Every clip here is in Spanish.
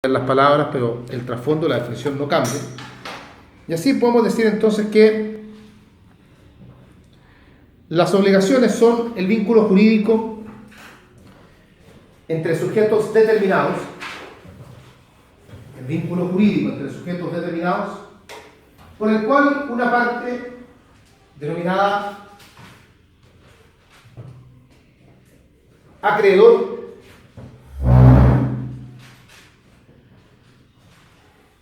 las palabras, pero el trasfondo de la definición no cambia. Y así podemos decir entonces que las obligaciones son el vínculo jurídico entre sujetos determinados, el vínculo jurídico entre sujetos determinados, por el cual una parte denominada acreedor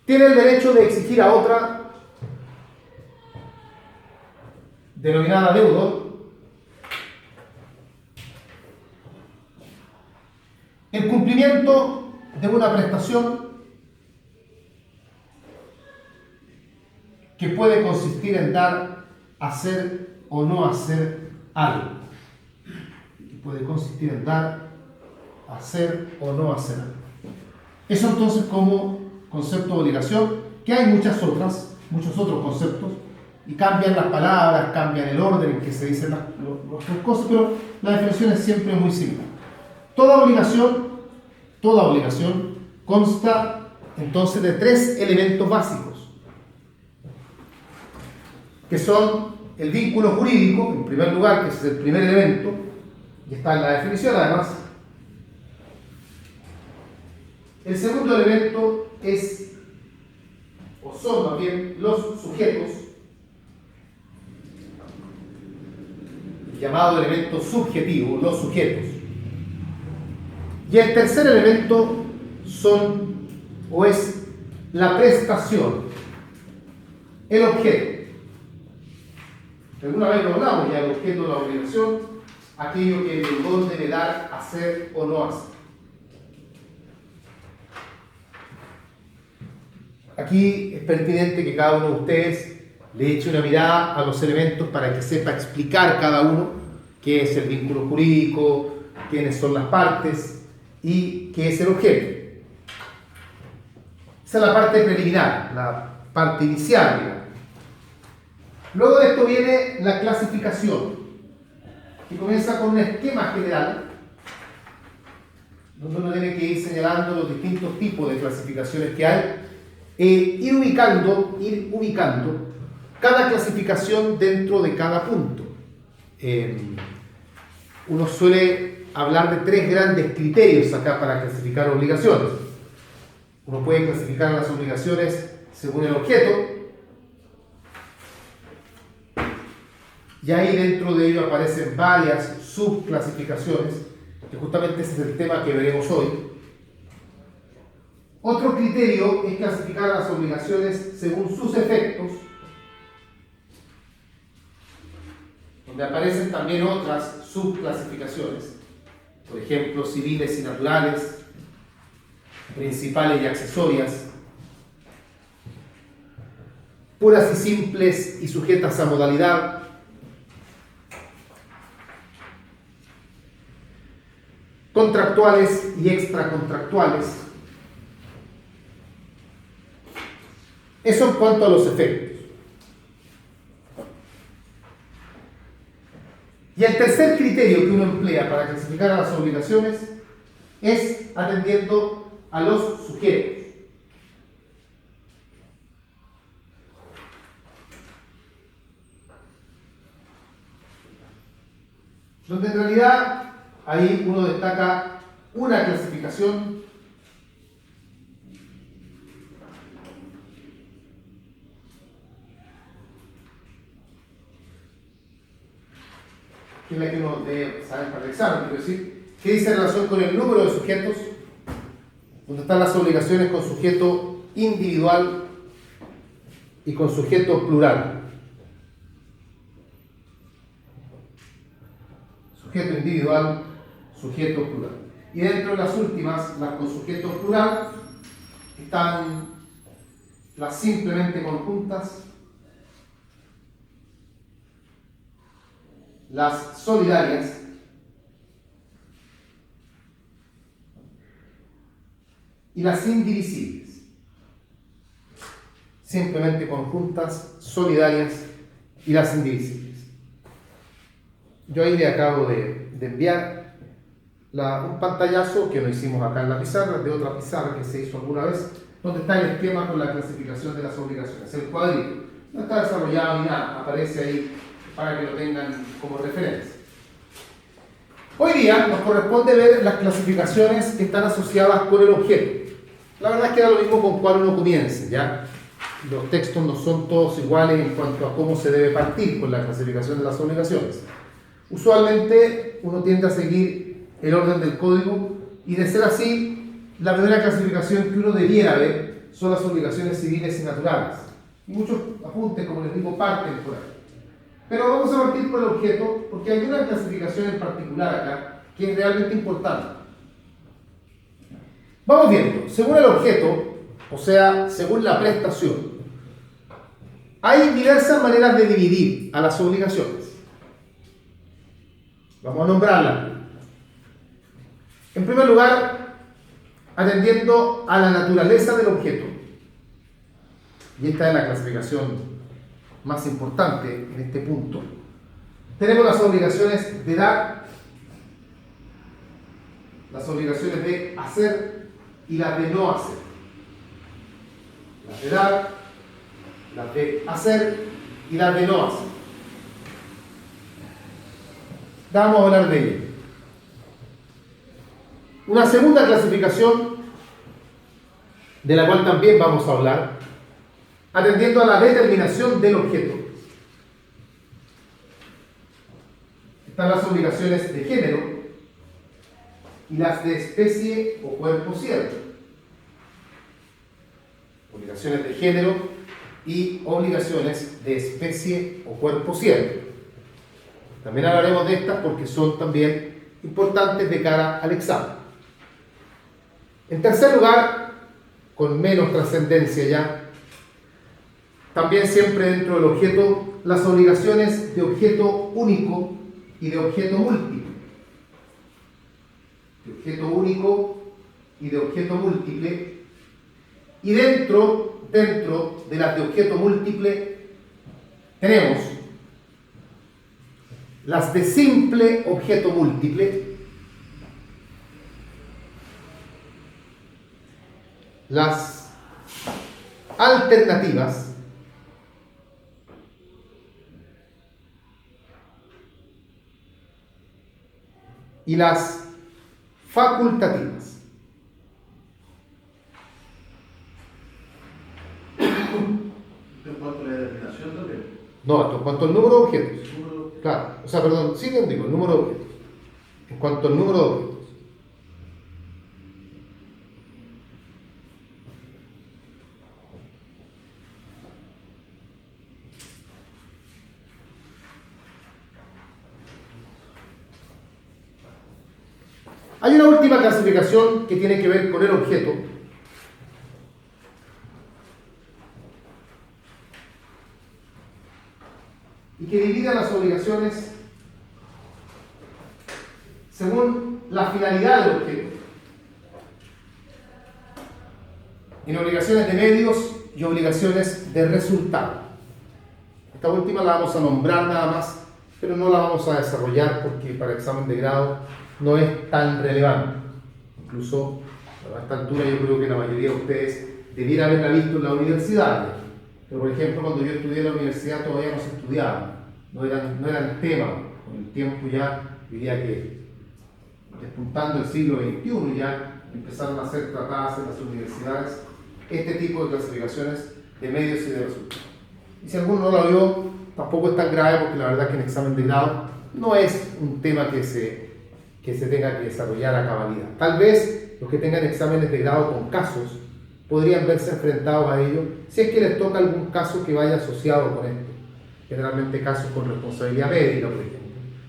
tiene el derecho de exigir a otra denominada deudor el cumplimiento de una prestación que puede consistir en dar, hacer o no hacer algo. Que puede consistir en dar, hacer o no hacer algo. Eso entonces como concepto de obligación, que hay muchos otros conceptos, y cambian las palabras, cambian el orden en que se dicen las cosas, pero la definición es siempre muy similar. Toda obligación consta entonces de tres elementos básicos, que son el vínculo jurídico, en primer lugar, que es el primer elemento, y está en la definición además. El segundo elemento es, o son más bien, los sujetos, llamado elemento subjetivo, los sujetos. Y el tercer elemento son, o es, la prestación, el objeto. Alguna vez lo hablamos ya, el objeto de la obligación, aquello que el deudor debe dar, hacer o no hacer. Aquí es pertinente que cada uno de ustedes le eche una mirada a los elementos para que sepa explicar cada uno qué es el vínculo jurídico, quiénes son las partes y qué es el objeto. Esa es la parte preliminar, la parte inicial, digamos. Luego de esto viene la clasificación, que comienza con un esquema general, donde uno tiene que ir señalando los distintos tipos de clasificaciones que hay, ir ubicando cada clasificación dentro de cada punto. Uno suele hablar de tres grandes criterios acá para clasificar obligaciones. Uno puede clasificar las obligaciones según el objeto, y ahí dentro de ello aparecen varias subclasificaciones, que justamente ese es el tema que veremos hoy. Otro criterio es clasificar las obligaciones según sus efectos, donde aparecen también otras subclasificaciones, por ejemplo, civiles y naturales, principales y accesorias, puras y simples y sujetas a modalidad, contractuales y extracontractuales. Eso en cuanto a los efectos. Y el tercer criterio que uno emplea para clasificar a las obligaciones es atendiendo a los sujetos. Donde en realidad ahí uno destaca una clasificación que es la que uno debe saber para el examen, quiero decir, que dice en relación con el número de sujetos, donde están las obligaciones con sujeto individual y con sujeto plural. Sujeto individual, sujeto plural. Y dentro de las últimas, las con sujeto plural, están las simplemente conjuntas, las solidarias y las indivisibles. Simplemente conjuntas, solidarias y las indivisibles. Yo ahí le acabo de enviar un pantallazo que lo hicimos acá en la pizarra, de otra pizarra que se hizo alguna vez, donde está el esquema con la clasificación de las obligaciones, el cuadrito. No está desarrollado ni nada, aparece ahí para que lo tengan como referencia. Hoy día nos corresponde ver las clasificaciones que están asociadas con el objeto. La verdad es que da lo mismo con cuál uno comience, ¿ya? Los textos no son todos iguales en cuanto a cómo se debe partir con la clasificación de las obligaciones. Usualmente uno tiende a seguir el orden del código y de ser así, la primera clasificación que uno debiera ver son las obligaciones civiles y naturales. Y muchos apuntes, como les digo, parten por ahí. Pero vamos a partir por el objeto porque hay una clasificación en particular acá que es realmente importante. Vamos viendo, según el objeto, o sea, según la prestación, hay diversas maneras de dividir a las obligaciones. Vamos a nombrarlas. En primer lugar, atendiendo a la naturaleza del objeto. Y esta es la clasificación más importante en este punto. Tenemos las obligaciones de dar, las obligaciones de hacer y las de no hacer. Las de dar, las de hacer y las de no hacer. Vamos a hablar de ello. Una segunda clasificación, de la cual también vamos a hablar, atendiendo a la determinación del objeto. Están las obligaciones de género y las de especie o cuerpo cierto. Obligaciones de género y obligaciones de especie o cuerpo cierto. También hablaremos de estas porque son también importantes de cara al examen. En tercer lugar, con menos trascendencia ya, también siempre dentro del objeto, las obligaciones de objeto único y de objeto múltiple. De objeto único y de objeto múltiple. Y dentro de las de objeto múltiple tenemos las de simple objeto múltiple, las alternativas y las facultativas. ¿En cuanto a la determinación también? No, esto en cuanto al número de objetos. Claro, o sea, perdón, sí que digo, el número de objetos. En cuanto al número de objetos. Hay una última clasificación que tiene que ver con el objeto. Y que divide las obligaciones según la finalidad del objeto. En obligaciones de medios y obligaciones de resultado. Esta última la vamos a nombrar nada más, pero no la vamos a desarrollar porque para examen de grado no es tan relevante. Incluso a esta altura yo creo que la mayoría de ustedes debiera haberla visto en la universidad. Pero por ejemplo, cuando yo estudié en la universidad todavía no se estudiaba, no eran temas. Con el tiempo ya, diría que despuntando el siglo XXI ya empezaron a ser tratadas en las universidades este tipo de clasificaciones de medios y de resultados. Y si alguno no la vio, tampoco es tan grave porque la verdad es que en examen de grado no es un tema que se tenga que desarrollar a cabalidad. Tal vez los que tengan exámenes de grado con casos podrían verse enfrentados a ello si es que les toca algún caso que vaya asociado con esto. Generalmente casos con responsabilidad médica, por ejemplo.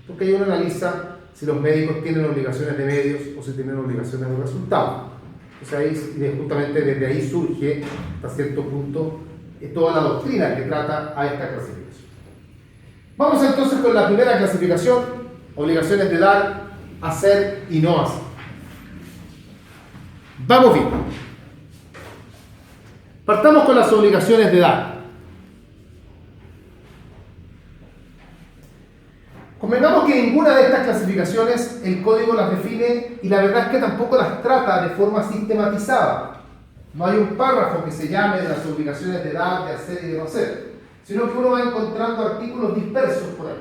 Porque ahí uno analiza si los médicos tienen obligaciones de medios o si tienen obligaciones de resultados. O sea, justamente desde ahí surge, hasta cierto punto, toda la doctrina que trata a esta clasificación. Vamos entonces con la primera clasificación, obligaciones de dar, hacer y no hacer. Vamos bien. Partamos con las obligaciones de dar. Convengamos que ninguna de estas clasificaciones clasificaciones el código las define y la verdad es que tampoco las trata de forma sistematizada. No hay un párrafo que se llame de las obligaciones de dar, de hacer y de no hacer, sino que uno va encontrando artículos dispersos por ahí.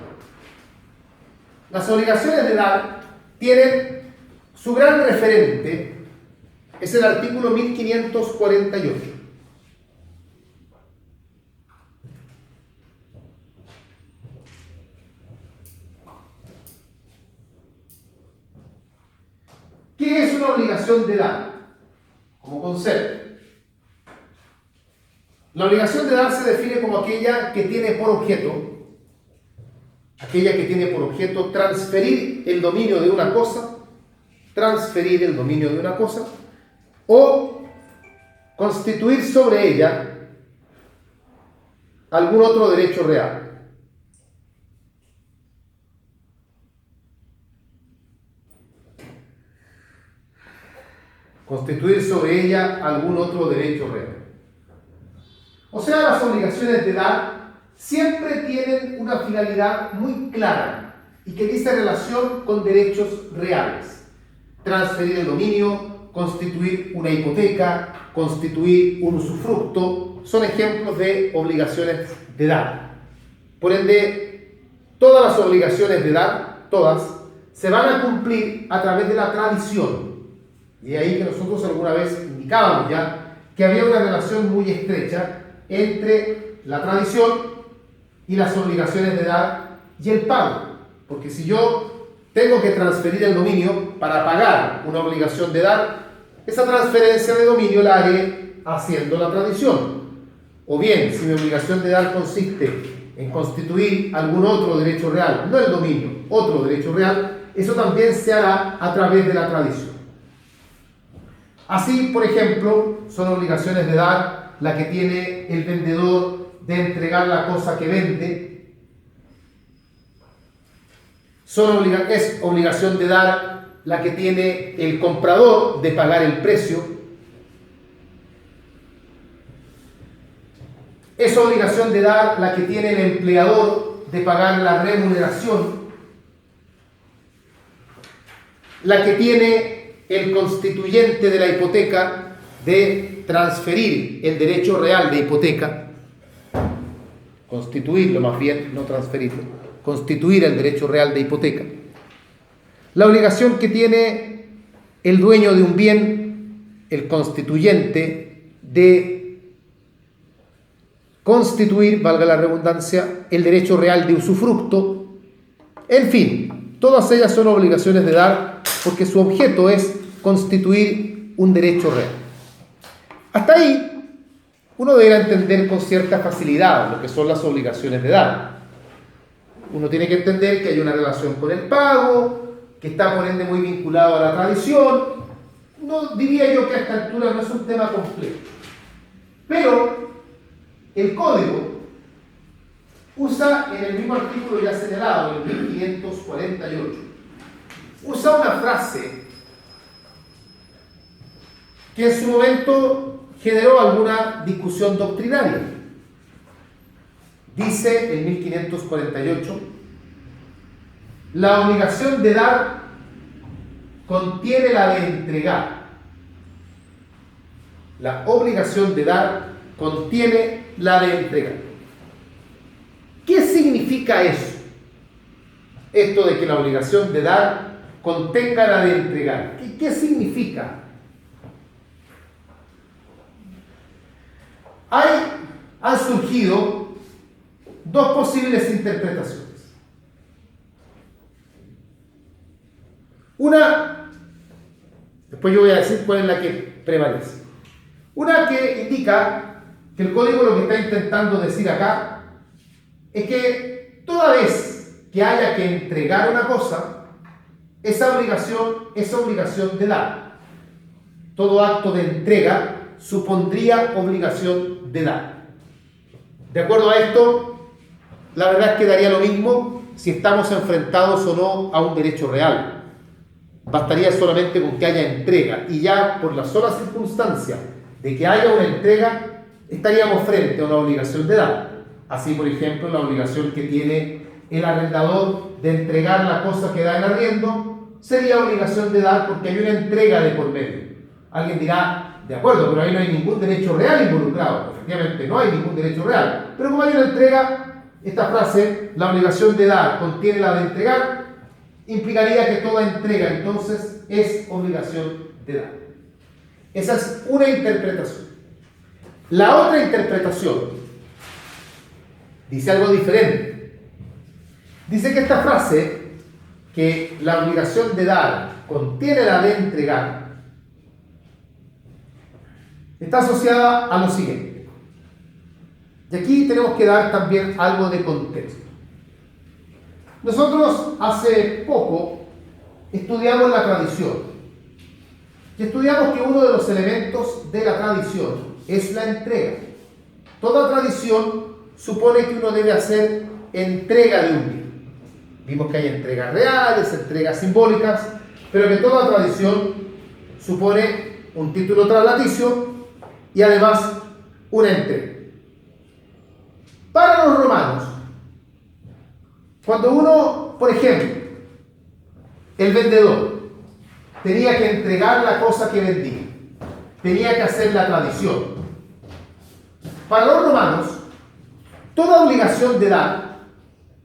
Las obligaciones de dar tienen su gran referente, es el artículo 1548. ¿Qué es una obligación de dar? Como concepto. La obligación de dar se define como aquella que tiene por objeto transferir el dominio de una cosa, o constituir sobre ella algún otro derecho real. Constituir sobre ella algún otro derecho real. O sea, las obligaciones de dar siempre tienen una finalidad muy clara y que dice relación con derechos reales. Transferir el dominio, constituir una hipoteca, constituir un usufructo, son ejemplos de obligaciones de dar. Por ende, todas las obligaciones de dar, todas, se van a cumplir a través de la tradición. Y ahí que nosotros alguna vez indicábamos ya que había una relación muy estrecha entre la tradición y las obligaciones de dar y el pago. Porque si yo tengo que transferir el dominio para pagar una obligación de dar, esa transferencia de dominio la haré haciendo la tradición. O bien, si mi obligación de dar consiste en constituir algún otro derecho real, no el dominio, otro derecho real, eso también se hará a través de la tradición. Así, por ejemplo, son obligaciones de dar la que tiene el vendedor de entregar la cosa que vende. Es obligación de dar la que tiene el comprador de pagar el precio. Es obligación de dar la que tiene el empleador de pagar la remuneración. La que tiene el constituyente de la hipoteca de transferir el derecho real de hipoteca, constituirlo más bien, no transferirlo, constituir el derecho real de hipoteca. La obligación que tiene el dueño de un bien, el constituyente, de constituir, valga la redundancia, el derecho real de usufructo. En fin, todas ellas son obligaciones de dar porque su objeto es constituir un derecho real. Hasta ahí, uno deberá entender con cierta facilidad lo que son las obligaciones de dar. Uno tiene que entender que hay una relación con el pago, que está por ende muy vinculado a la tradición. No diría yo que a esta altura no es un tema complejo. Pero el código usa en el mismo artículo ya señalado, en el 1548, usa una frase que en su momento generó alguna discusión doctrinaria. Dice en 1548, la obligación de dar contiene la de entregar. La obligación de dar contiene la de entregar. ¿Qué significa eso? Esto de que la obligación de dar contenga la de entregar. ¿Qué significa? Han surgido dos posibles interpretaciones. Una, después yo voy a decir cuál es la que prevalece. Una que indica que el código lo que está intentando decir acá es que toda vez que haya que entregar una cosa, esa obligación es obligación de dar. Todo acto de entrega supondría obligación de dar. De acuerdo a esto, la verdad es que daría lo mismo si estamos enfrentados o no a un derecho real. Bastaría solamente con que haya entrega y ya por la sola circunstancia de que haya una entrega estaríamos frente a una obligación de dar. Así, por ejemplo, la obligación que tiene el arrendador de entregar la cosa que da en arriendo, sería obligación de dar porque hay una entrega de por medio. Alguien dirá, de acuerdo, pero ahí no hay ningún derecho real involucrado. Efectivamente, no hay ningún derecho real. Pero como hay una entrega, esta frase, la obligación de dar contiene la de entregar, implicaría que toda entrega entonces es obligación de dar. Esa es una interpretación. La otra interpretación dice algo diferente. Dice que esta frase, que la obligación de dar contiene la de entregar, está asociada a lo siguiente. Y aquí tenemos que dar también algo de contexto. Nosotros hace poco estudiamos la tradición y estudiamos que uno de los elementos de la tradición es la entrega. Toda tradición supone que uno debe hacer entrega de un bien. Vimos que hay entregas reales, entregas simbólicas, pero que toda tradición supone un título traslaticio y además una entrega. Para los romanos, cuando uno, por ejemplo, el vendedor tenía que entregar la cosa que vendía, tenía que hacer la tradición. Para los romanos, toda obligación de dar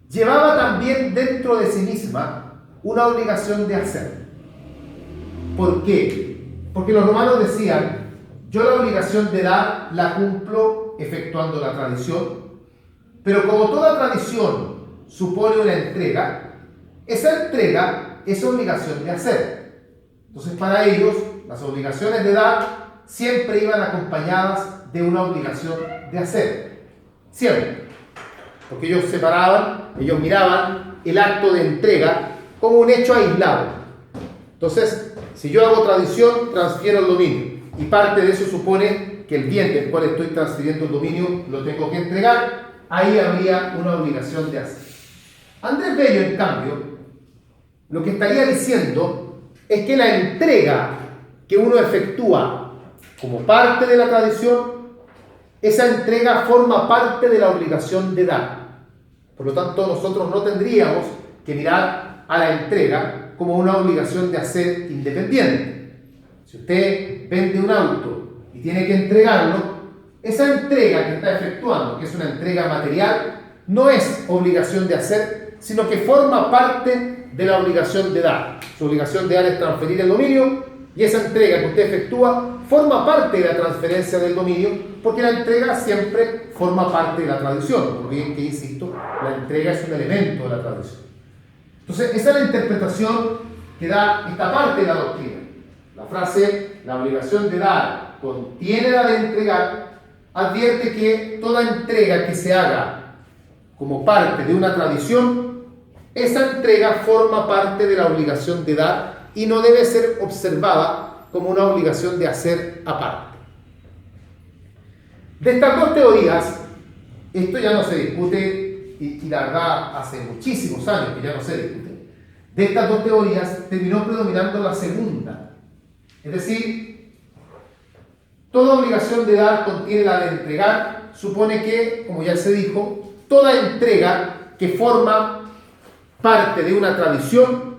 llevaba también dentro de sí misma una obligación de hacer. ¿Por qué? Porque los romanos decían, yo la obligación de dar la cumplo efectuando la tradición, pero como toda tradición supone una entrega, esa entrega es obligación de hacer. Entonces para ellos, las obligaciones de dar siempre iban acompañadas de una obligación de hacer. Siempre. Porque ellos separaban, ellos miraban el acto de entrega como un hecho aislado. Entonces, si yo hago tradición, transfiero el dominio. Y parte de eso supone que el bien del cual estoy transfiriendo el dominio lo tengo que entregar. Ahí habría una obligación de hacer. Andrés Bello, en cambio, lo que estaría diciendo es que la entrega que uno efectúa como parte de la tradición, esa entrega forma parte de la obligación de dar. Por lo tanto, nosotros no tendríamos que mirar a la entrega como una obligación de hacer independiente. Si usted vende un auto y tiene que entregarlo, esa entrega que está efectuando, que es una entrega material, no es obligación de hacer, sino que forma parte de la obligación de dar. Su obligación de dar es transferir el dominio y esa entrega que usted efectúa forma parte de la transferencia del dominio, porque la entrega siempre forma parte de la tradición. Por bien que insisto, la entrega es un elemento de la tradición. Entonces, esa es la interpretación que da esta parte de la doctrina. La frase, la obligación de dar contiene la de entregar, advierte que toda entrega que se haga como parte de una tradición, esa entrega forma parte de la obligación de dar y no debe ser observada como una obligación de hacer aparte. De estas dos teorías, esto ya no se discute, y la verdad hace muchísimos años que ya no se discute. De estas dos teorías terminó predominando la segunda. Es decir, toda obligación de dar contiene la de entregar, supone que, como ya se dijo, toda entrega que forma parte de una tradición,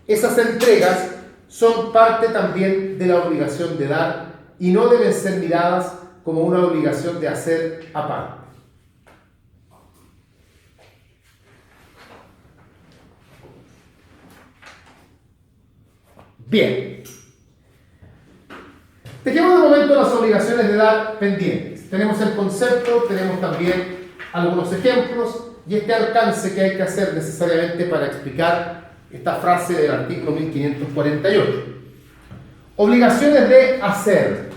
esas entregas son parte también de la obligación de dar y no deben ser miradas como una obligación de hacer aparte. Bien. Dejemos de momento las obligaciones de dar pendientes. Tenemos el concepto, tenemos también algunos ejemplos y este alcance que hay que hacer necesariamente para explicar esta frase del artículo 1548. Obligaciones de hacer.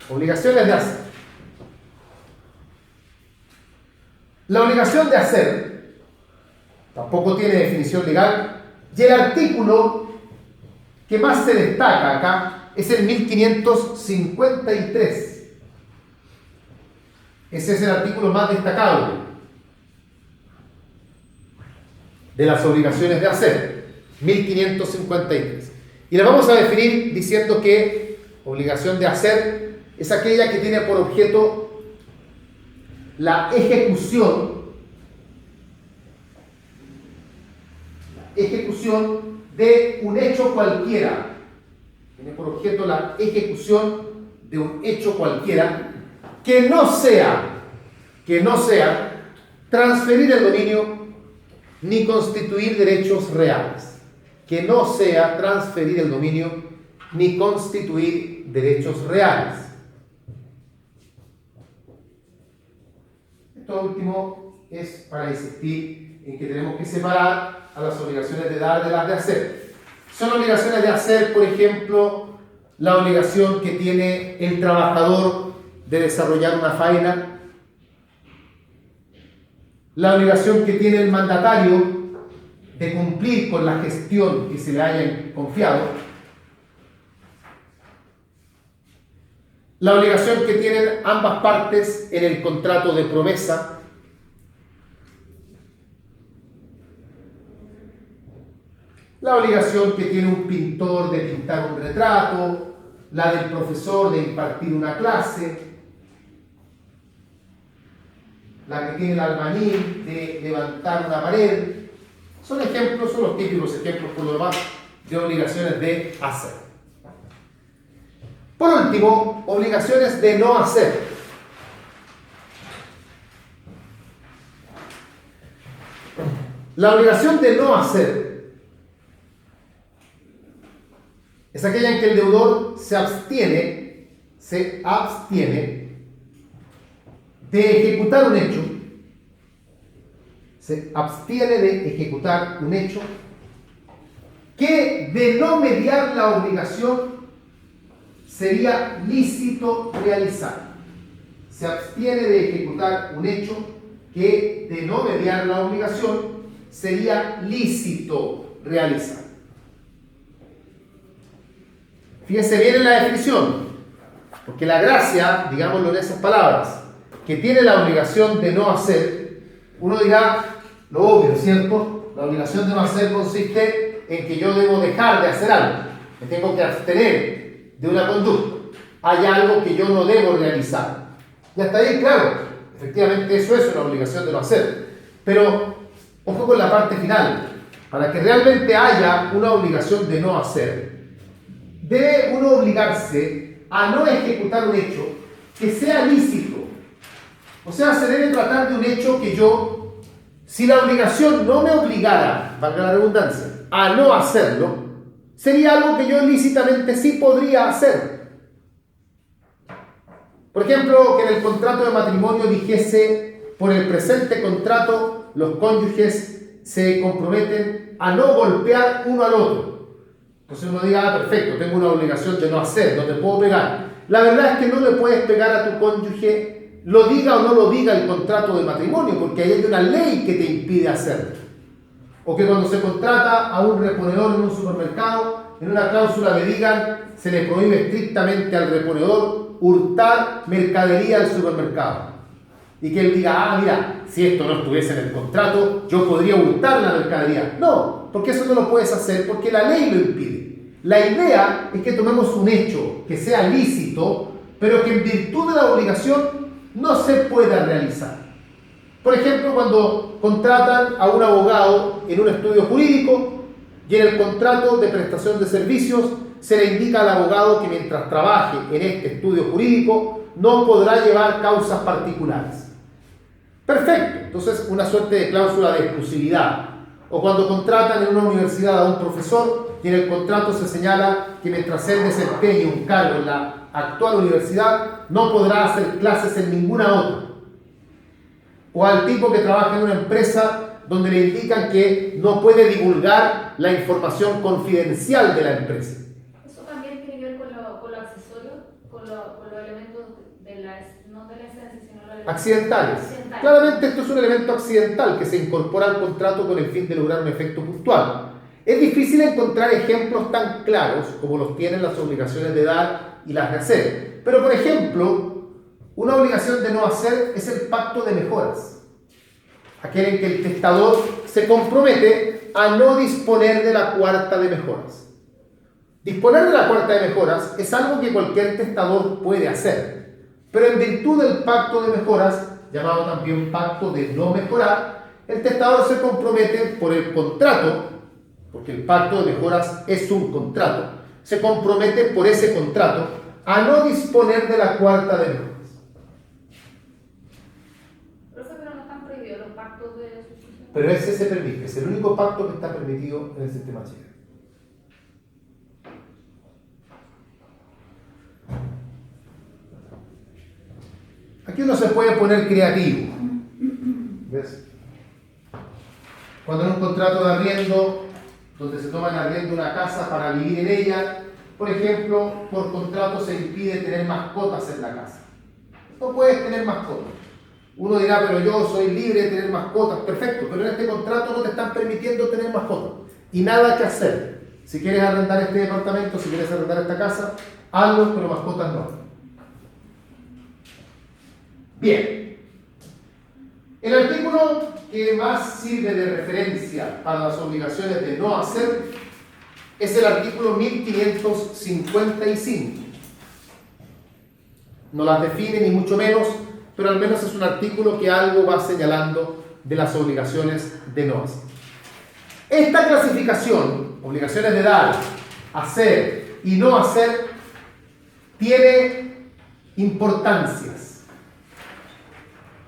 Obligaciones de hacer. La obligación de hacer tampoco tiene definición legal y el artículo que más se destaca acá es el 1553. Ese es el artículo más destacable de las obligaciones de hacer, 1553. Y la vamos a definir diciendo que obligación de hacer es aquella que tiene por objeto la ejecución ejecución de un hecho cualquiera. Tiene por objeto la ejecución de un hecho cualquiera que no sea transferir el dominio ni constituir derechos reales. Que no sea transferir el dominio ni constituir derechos reales. Esto último es para insistir en que tenemos que separar a las obligaciones de dar de las de hacer. Son obligaciones de hacer, por ejemplo, la obligación que tiene el trabajador de desarrollar una faena, la obligación que tiene el mandatario de cumplir con la gestión que se le haya confiado, la obligación que tienen ambas partes en el contrato de promesa, la obligación que tiene un pintor de pintar un retrato, la del profesor de impartir una clase, la que tiene el albañil de levantar una pared. Son ejemplos, son los típicos ejemplos por lo demás de obligaciones de hacer. Por último, obligaciones de no hacer. La obligación de no hacer es aquella en que el deudor se abstiene de ejecutar un hecho, que de no mediar la obligación sería lícito realizar. Se abstiene de ejecutar un hecho que de no mediar la obligación sería lícito realizar. Fíjense bien en la definición, porque la gracia, digámoslo en esas palabras, que tiene la obligación de no hacer, uno dirá lo obvio, ¿cierto? La obligación de no hacer consiste en que yo debo dejar de hacer algo, me tengo que abstener de una conducta, hay algo que yo no debo realizar. Y hasta ahí, claro, efectivamente eso es una obligación de no hacer. Pero, ojo con la parte final, para que realmente haya una obligación de no hacer, debe uno obligarse a no ejecutar un hecho que sea lícito. O sea, se debe tratar de un hecho que yo, si la obligación no me obligara, valga la redundancia, a no hacerlo, sería algo que yo lícitamente sí podría hacer. Por ejemplo, que en el contrato de matrimonio dijese, por el presente contrato, los cónyuges se comprometen a no golpear uno al otro. Entonces uno diga, perfecto, tengo una obligación de no hacer, no te puedo pegar. La verdad es que no le puedes pegar a tu cónyuge, lo diga o no lo diga el contrato de matrimonio, porque ahí hay una ley que te impide hacerlo. O que cuando se contrata a un reponedor en un supermercado, en una cláusula le digan, se le prohíbe estrictamente al reponedor hurtar mercadería al supermercado. Y que él diga, mira, si esto no estuviese en el contrato, yo podría hurtar la mercadería. No, porque eso no lo puedes hacer, porque la ley lo impide. La idea es que tomemos un hecho que sea lícito, pero que en virtud de la obligación no se pueda realizar. Por ejemplo, cuando contratan a un abogado en un estudio jurídico y en el contrato de prestación de servicios se le indica al abogado que mientras trabaje en este estudio jurídico no podrá llevar causas particulares. Perfecto, entonces una suerte de cláusula de exclusividad. O cuando contratan en una universidad a un profesor y en el contrato se señala que mientras él desempeñe un cargo en la actual universidad no podrá hacer clases en ninguna otra. O al tipo que trabaja en una empresa donde le indican que no puede divulgar la información confidencial de la empresa. Eso también tiene que ver con lo accesorio, con los elementos no de la esencia, sino los elementos accidentales. Claramente esto es un elemento accidental que se incorpora al contrato con el fin de lograr un efecto puntual. Es difícil encontrar ejemplos tan claros como los tienen las obligaciones de dar y las de hacer. Pero, por ejemplo, una obligación de no hacer es el pacto de mejoras. Aquel en que el testador se compromete a no disponer de la cuarta de mejoras. Disponer de la cuarta de mejoras es algo que cualquier testador puede hacer. Pero en virtud del pacto de mejoras, llamado también pacto de no mejorar, el testador se compromete por el contrato porque el pacto de mejoras es un contrato, se compromete por ese contrato a no disponer de la cuarta de mejoras. Pero no están prohibidos los pactos de sustitución. Pero ese se permite, es el único pacto que está permitido en el sistema chileno. Aquí uno se puede poner creativo. ¿Ves? Cuando en un contrato de arriendo, donde se toma en arriendo una casa para vivir en ella, por ejemplo, por contrato se impide tener mascotas en la casa. No puedes tener mascotas. Uno dirá, pero yo soy libre de tener mascotas. Perfecto, pero en este contrato no te están permitiendo tener mascotas. Y nada que hacer. Si quieres arrendar este departamento, si quieres arrendar esta casa, hazlo, pero mascotas no. Bien. El artículo que más sirve de referencia para las obligaciones de no hacer es el artículo 1555. No las define ni mucho menos, pero al menos es un artículo que algo va señalando de las obligaciones de no hacer. Esta clasificación, obligaciones de dar, hacer y no hacer, tiene importancias.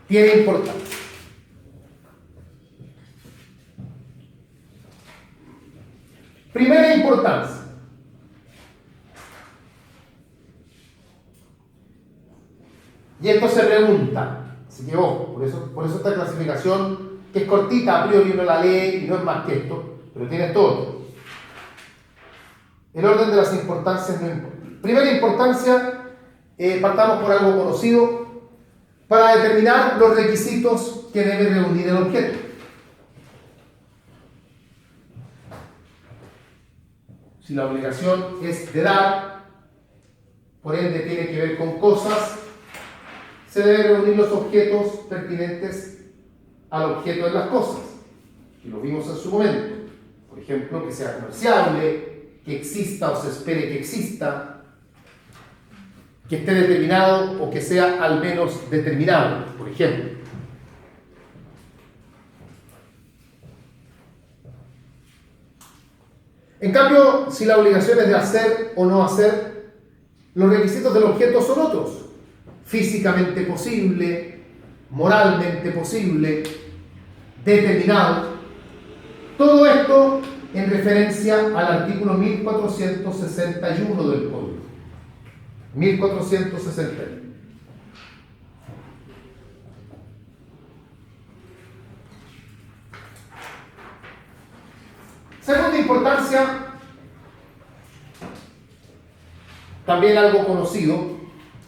Tiene importancia. Primera importancia. Y esto se pregunta, así que ojo, por eso esta clasificación, que es cortita, a priori uno la lee y no es más que esto, pero tiene todo. El orden de las importancias no importa. Primera importancia, partamos por algo conocido, para determinar los requisitos que debe reunir el objeto. Si la obligación es de dar, por ende tiene que ver con cosas, se deben reunir los objetos pertinentes al objeto de las cosas, que lo vimos en su momento. Por ejemplo, que sea comerciable, que exista o se espere que exista, que esté determinado o que sea al menos determinado, por ejemplo. En cambio, si la obligación es de hacer o no hacer, los requisitos del objeto son otros. Físicamente posible, moralmente posible, determinado. Todo esto en referencia al artículo 1461 del Código. 1461. Segunda importancia, también algo conocido,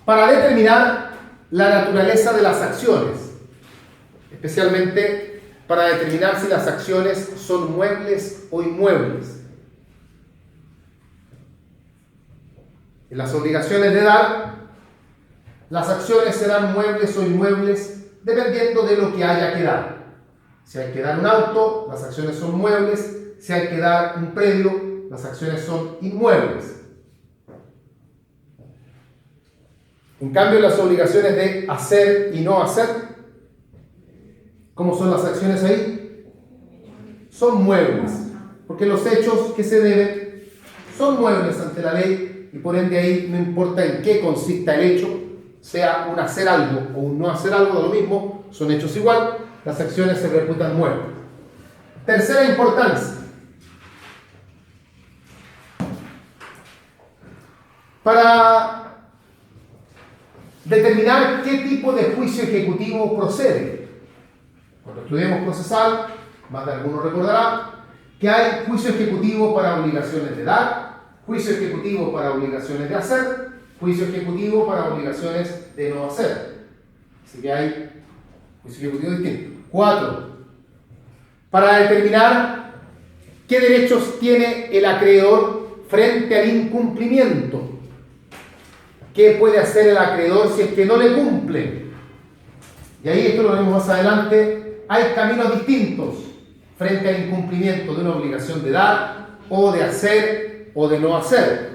para determinar la naturaleza de las acciones, especialmente para determinar si las acciones son muebles o inmuebles. En las obligaciones de dar, las acciones serán muebles o inmuebles dependiendo de lo que haya que dar. Si hay que dar un auto, las acciones son muebles. Si hay que dar un predio, las acciones son inmuebles. En cambio, las obligaciones de hacer y no hacer, ¿cómo son las acciones ahí? Son muebles, porque los hechos que se deben son muebles ante la ley y por ende ahí no importa en qué consista el hecho, sea un hacer algo o un no hacer algo, de lo mismo, son hechos igual, las acciones se reputan muebles. Tercera importancia. Para determinar qué tipo de juicio ejecutivo procede. Cuando estudiemos procesal, más de alguno recordará que hay juicio ejecutivo para obligaciones de dar, juicio ejecutivo para obligaciones de hacer, juicio ejecutivo para obligaciones de no hacer. Así que hay juicio ejecutivo distinto. 4. Para determinar qué derechos tiene el acreedor frente al incumplimiento. ¿Qué puede hacer el acreedor si es que no le cumple? Y ahí, esto lo veremos más adelante, hay caminos distintos frente al incumplimiento de una obligación de dar, o de hacer, o de no hacer.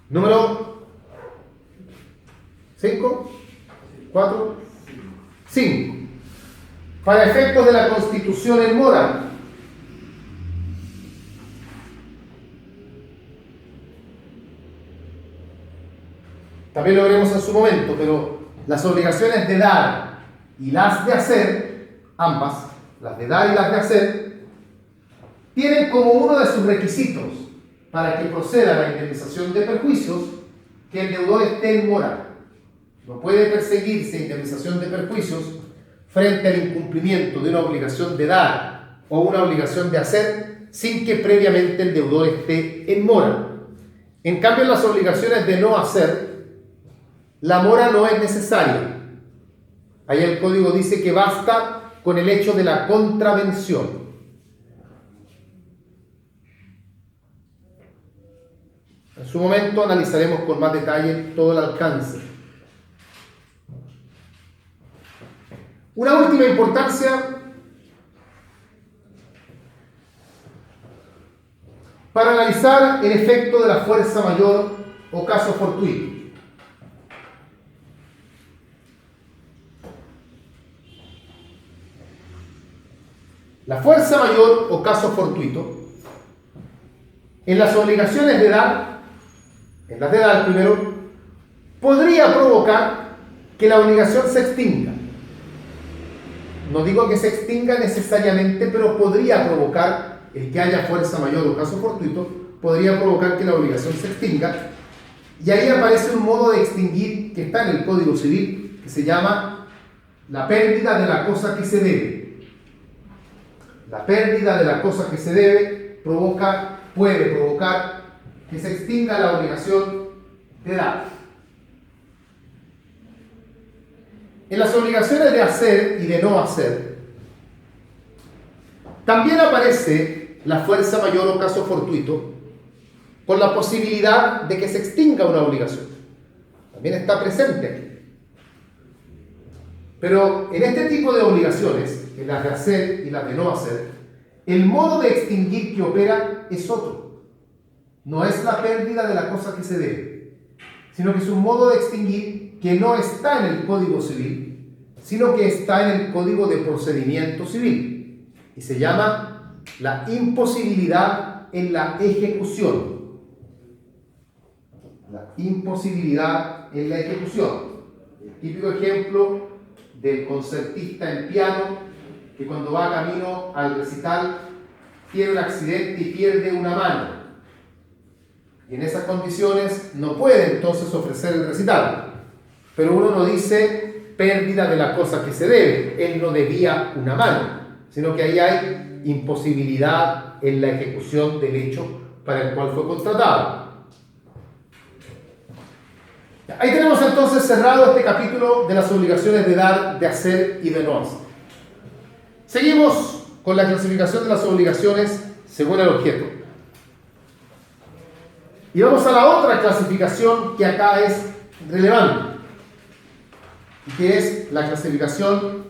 Número 5, 4, 5. para efectos de la constitución en mora. También lo veremos en su momento, pero las obligaciones de dar y las de hacer, ambas, las de dar y las de hacer, tienen como uno de sus requisitos para que proceda la indemnización de perjuicios que el deudor esté en mora. No puede perseguirse indemnización de perjuicios frente al incumplimiento de una obligación de dar o una obligación de hacer sin que previamente el deudor esté en mora. En cambio, en las obligaciones de no hacer, la mora no es necesaria. Ahí el código dice que basta con el hecho de la contravención. En su momento analizaremos con más detalle todo el alcance. Una última importancia para analizar el efecto de la fuerza mayor o caso fortuito. La fuerza mayor o caso fortuito en las obligaciones de dar, en las de dar primero, podría provocar que la obligación se extinga. No digo que se extinga necesariamente, pero podría provocar el que haya fuerza mayor o caso fortuito, podría provocar que la obligación se extinga. Y ahí aparece un modo de extinguir que está en el Código Civil, que se llama la pérdida de la cosa que se debe. La pérdida de la cosa que se debe puede provocar que se extinga la obligación de dar. En las obligaciones de hacer y de no hacer, también aparece la fuerza mayor o caso fortuito con la posibilidad de que se extinga una obligación. También está presente aquí. Pero en este tipo de obligaciones, en las de hacer y las de no hacer, el modo de extinguir que opera es otro. No es la pérdida de la cosa que se debe, sino que es un modo de extinguir que no está en el Código Civil, sino que está en el Código de Procedimiento Civil. Y se llama la imposibilidad en la ejecución. La imposibilidad en la ejecución. El típico ejemplo del concertista en piano que cuando va camino al recital tiene un accidente y pierde una mano. Y en esas condiciones no puede entonces ofrecer el recital. Pero uno no dice pérdida de la cosa que se debe. Él no debía una mano, sino que ahí hay imposibilidad en la ejecución del hecho para el cual fue contratado. Ahí tenemos entonces cerrado este capítulo de las obligaciones de dar, de hacer y de no hacer. Seguimos con la clasificación de las obligaciones según el objeto. Y vamos a la otra clasificación que acá es relevante, que es la clasificación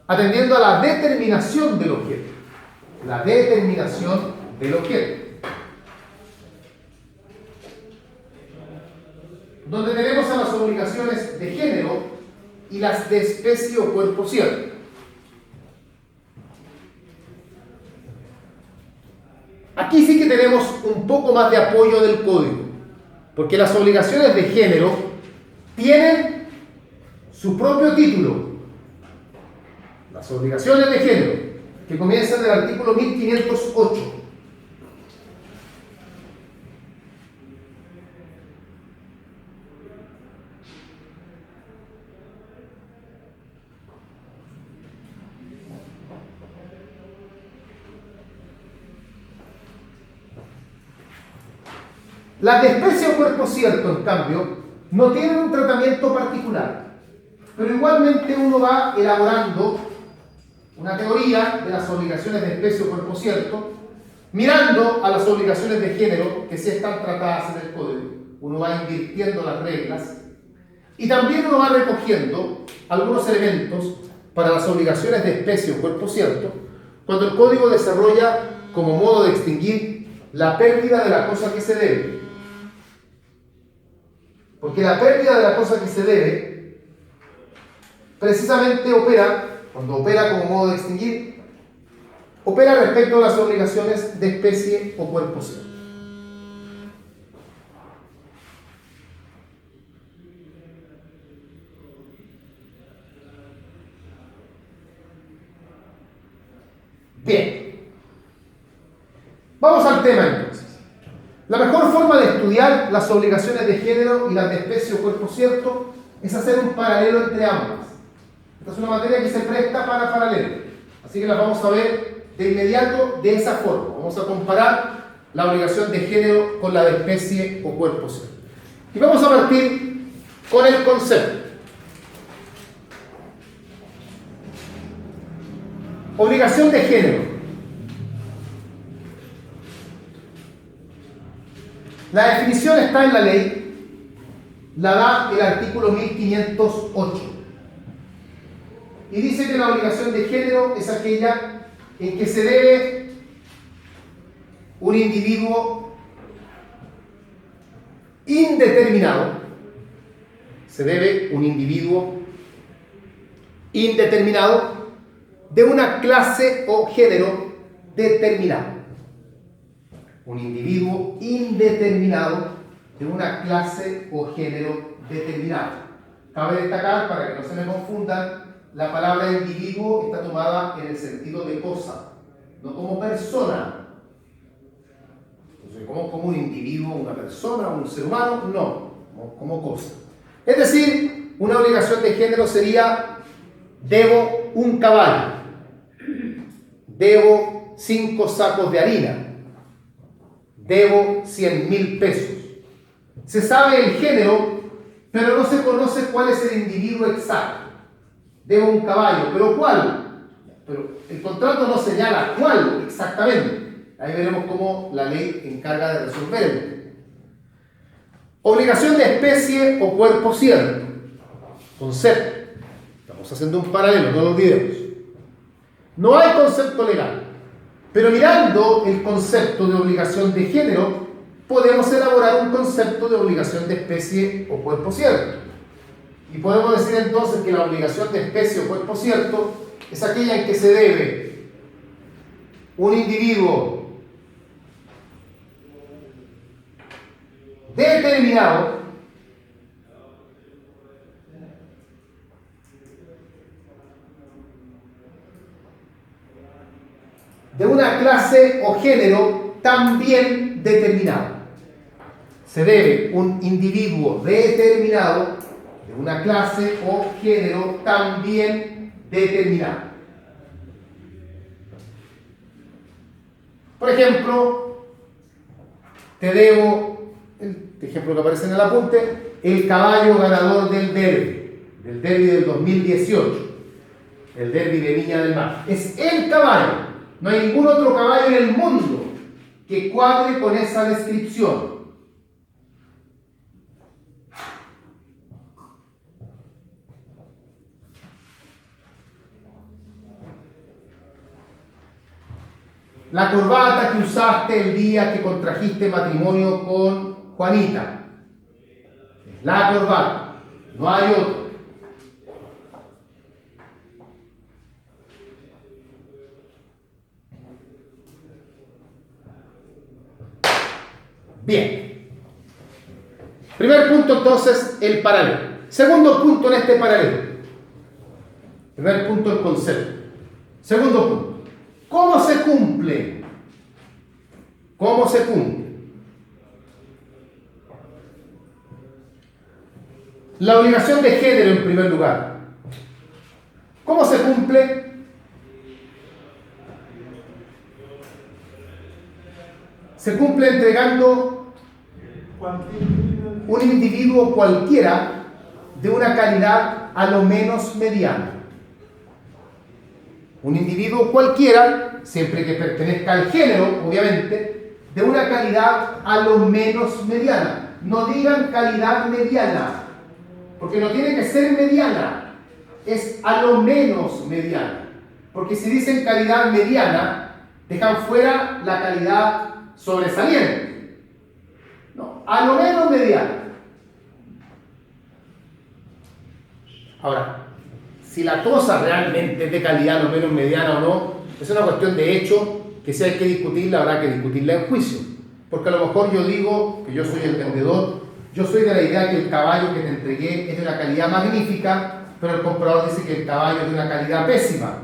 atendiendo a la determinación del objeto. La determinación del objeto. Donde tenemos a las obligaciones de género y las de especie o cuerpo cierto. Aquí sí que tenemos un poco más de apoyo del código, porque las obligaciones de género tienen su propio título. Las obligaciones de género, que comienzan del artículo 1508. Las de especie o cuerpo cierto, en cambio, no tienen un tratamiento particular, pero igualmente uno va elaborando una teoría de las obligaciones de especie o cuerpo cierto, mirando a las obligaciones de género que sí están tratadas en el código. Uno va invirtiendo las reglas y también uno va recogiendo algunos elementos para las obligaciones de especie o cuerpo cierto, cuando el código desarrolla como modo de extinguir la pérdida de la cosa que se debe. Porque la pérdida de la cosa que se debe precisamente opera cuando opera como modo de extinguir, opera respecto a las obligaciones de especie o cuerpo cierto. Bien, vamos al tema entonces. La mejor forma de estudiar las obligaciones de género y las de especie o cuerpo cierto es hacer un paralelo entre ambas. Esta es una materia que se presta para paralelo, así que la vamos a ver de inmediato de esa forma. Vamos a comparar la obligación de género con la de especie o cuerpo cierto. Y vamos a partir con el concepto. Obligación de género. La definición está en la ley, la da el artículo 1508. Y dice que la obligación de género es aquella en que se debe un individuo indeterminado, de una clase o género determinado. Un individuo indeterminado de una clase o género determinado. Cabe destacar, para que no se me confundan, la palabra individuo está tomada en el sentido de cosa, no como persona. Entonces, como un individuo, una persona, un ser humano, no, como cosa. Es decir, una obligación de género sería: debo un caballo, debo 5 sacos de harina, debo 100.000 pesos. Se sabe el género, pero no se conoce cuál es el individuo exacto. Debo un caballo, ¿pero cuál? Pero el contrato no señala cuál exactamente. Ahí veremos cómo la ley encarga de resolverlo. Obligación de especie o cuerpo cierto. Concepto. Estamos haciendo un paralelo, no lo olvidemos. No hay concepto legal, pero mirando el concepto de obligación de género, podemos elaborar un concepto de obligación de especie o cuerpo cierto. Y podemos decir entonces que la obligación de especie o cuerpo cierto es aquella en que se debe un individuo determinado de una clase o género también determinado. Se debe un individuo determinado de una clase o género también determinado. Por ejemplo, te debo, el ejemplo que aparece en el apunte, el caballo ganador del derbi del 2018, el derbi de Viña del Mar. Es el caballo. No hay ningún otro caballo en el mundo que cuadre con esa descripción. La corbata que usaste el día que contrajiste matrimonio con Juanita. La corbata. No hay otro. Bien. Primer punto entonces, el paralelo. Segundo punto en este paralelo. Primer punto, el concepto. Segundo punto. ¿Cómo se cumple? ¿Cómo se cumple? La obligación de género en primer lugar. ¿Cómo se cumple? Se cumple entregando un individuo cualquiera de una calidad a lo menos mediana. Un individuo cualquiera, siempre que pertenezca al género, obviamente, de una calidad a lo menos mediana. No digan calidad mediana, porque no tiene que ser mediana, es a lo menos mediana. Porque si dicen calidad mediana, dejan fuera la calidad sobresaliente. No, a lo menos mediana. Ahora, si la cosa realmente es de calidad, lo menos mediana o no, es una cuestión de hecho que si hay que discutirla, habrá que discutirla en juicio. Porque a lo mejor yo digo, que yo soy el vendedor, yo soy de la idea que el caballo que te entregué es de una calidad magnífica, pero el comprador dice que el caballo es de una calidad pésima.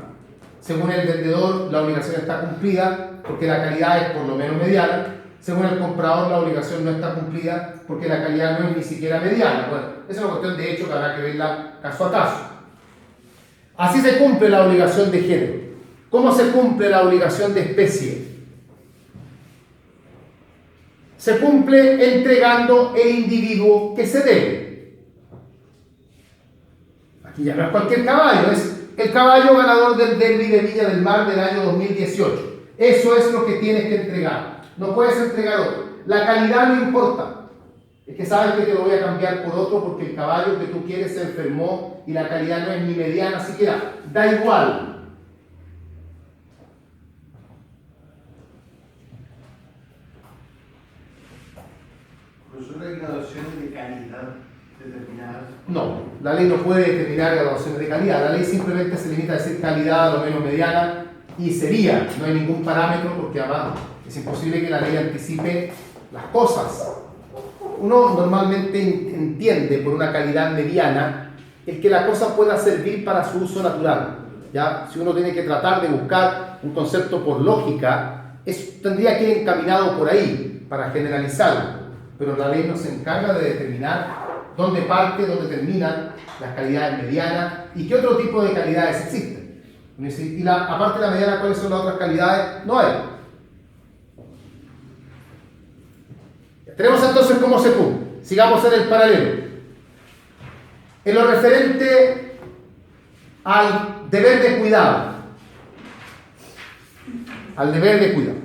Según el vendedor, la obligación está cumplida porque la calidad es por lo menos mediana. Según el comprador, la obligación no está cumplida porque la calidad no es ni siquiera mediana. Bueno, esa es una cuestión de hecho que habrá que verla caso a caso. Así se cumple la obligación de género. ¿Cómo se cumple la obligación de especie? Se cumple entregando el individuo que se debe. Aquí ya no es cualquier caballo, es el caballo ganador del Derby de Viña del Mar del año 2018. Eso es lo que tienes que entregar. No puedes entregar otro. La calidad no importa. Es que sabes que te lo voy a cambiar por otro porque el caballo que tú quieres se enfermó y la calidad no es ni mediana siquiera. Da igual. Profesor, ¿hay graduaciones de calidad determinadas? No, la ley no puede determinar graduaciones de calidad. La ley simplemente se limita a decir calidad a lo menos mediana y sería. No hay ningún parámetro porque además es imposible que la ley anticipe las cosas. Uno normalmente entiende por una calidad mediana el que la cosa pueda servir para su uso natural. ¿Ya? Si uno tiene que tratar de buscar un concepto por lógica, tendría que ir encaminado por ahí para generalizarlo. Pero la ley no se encarga de determinar dónde parte, dónde terminan las calidades medianas y qué otro tipo de calidades existen. Y aparte de la mediana, ¿cuáles son las otras calidades? No hay. Tenemos entonces cómo se cumple. Sigamos en el paralelo. En lo referente al deber de cuidado. Al deber de cuidado.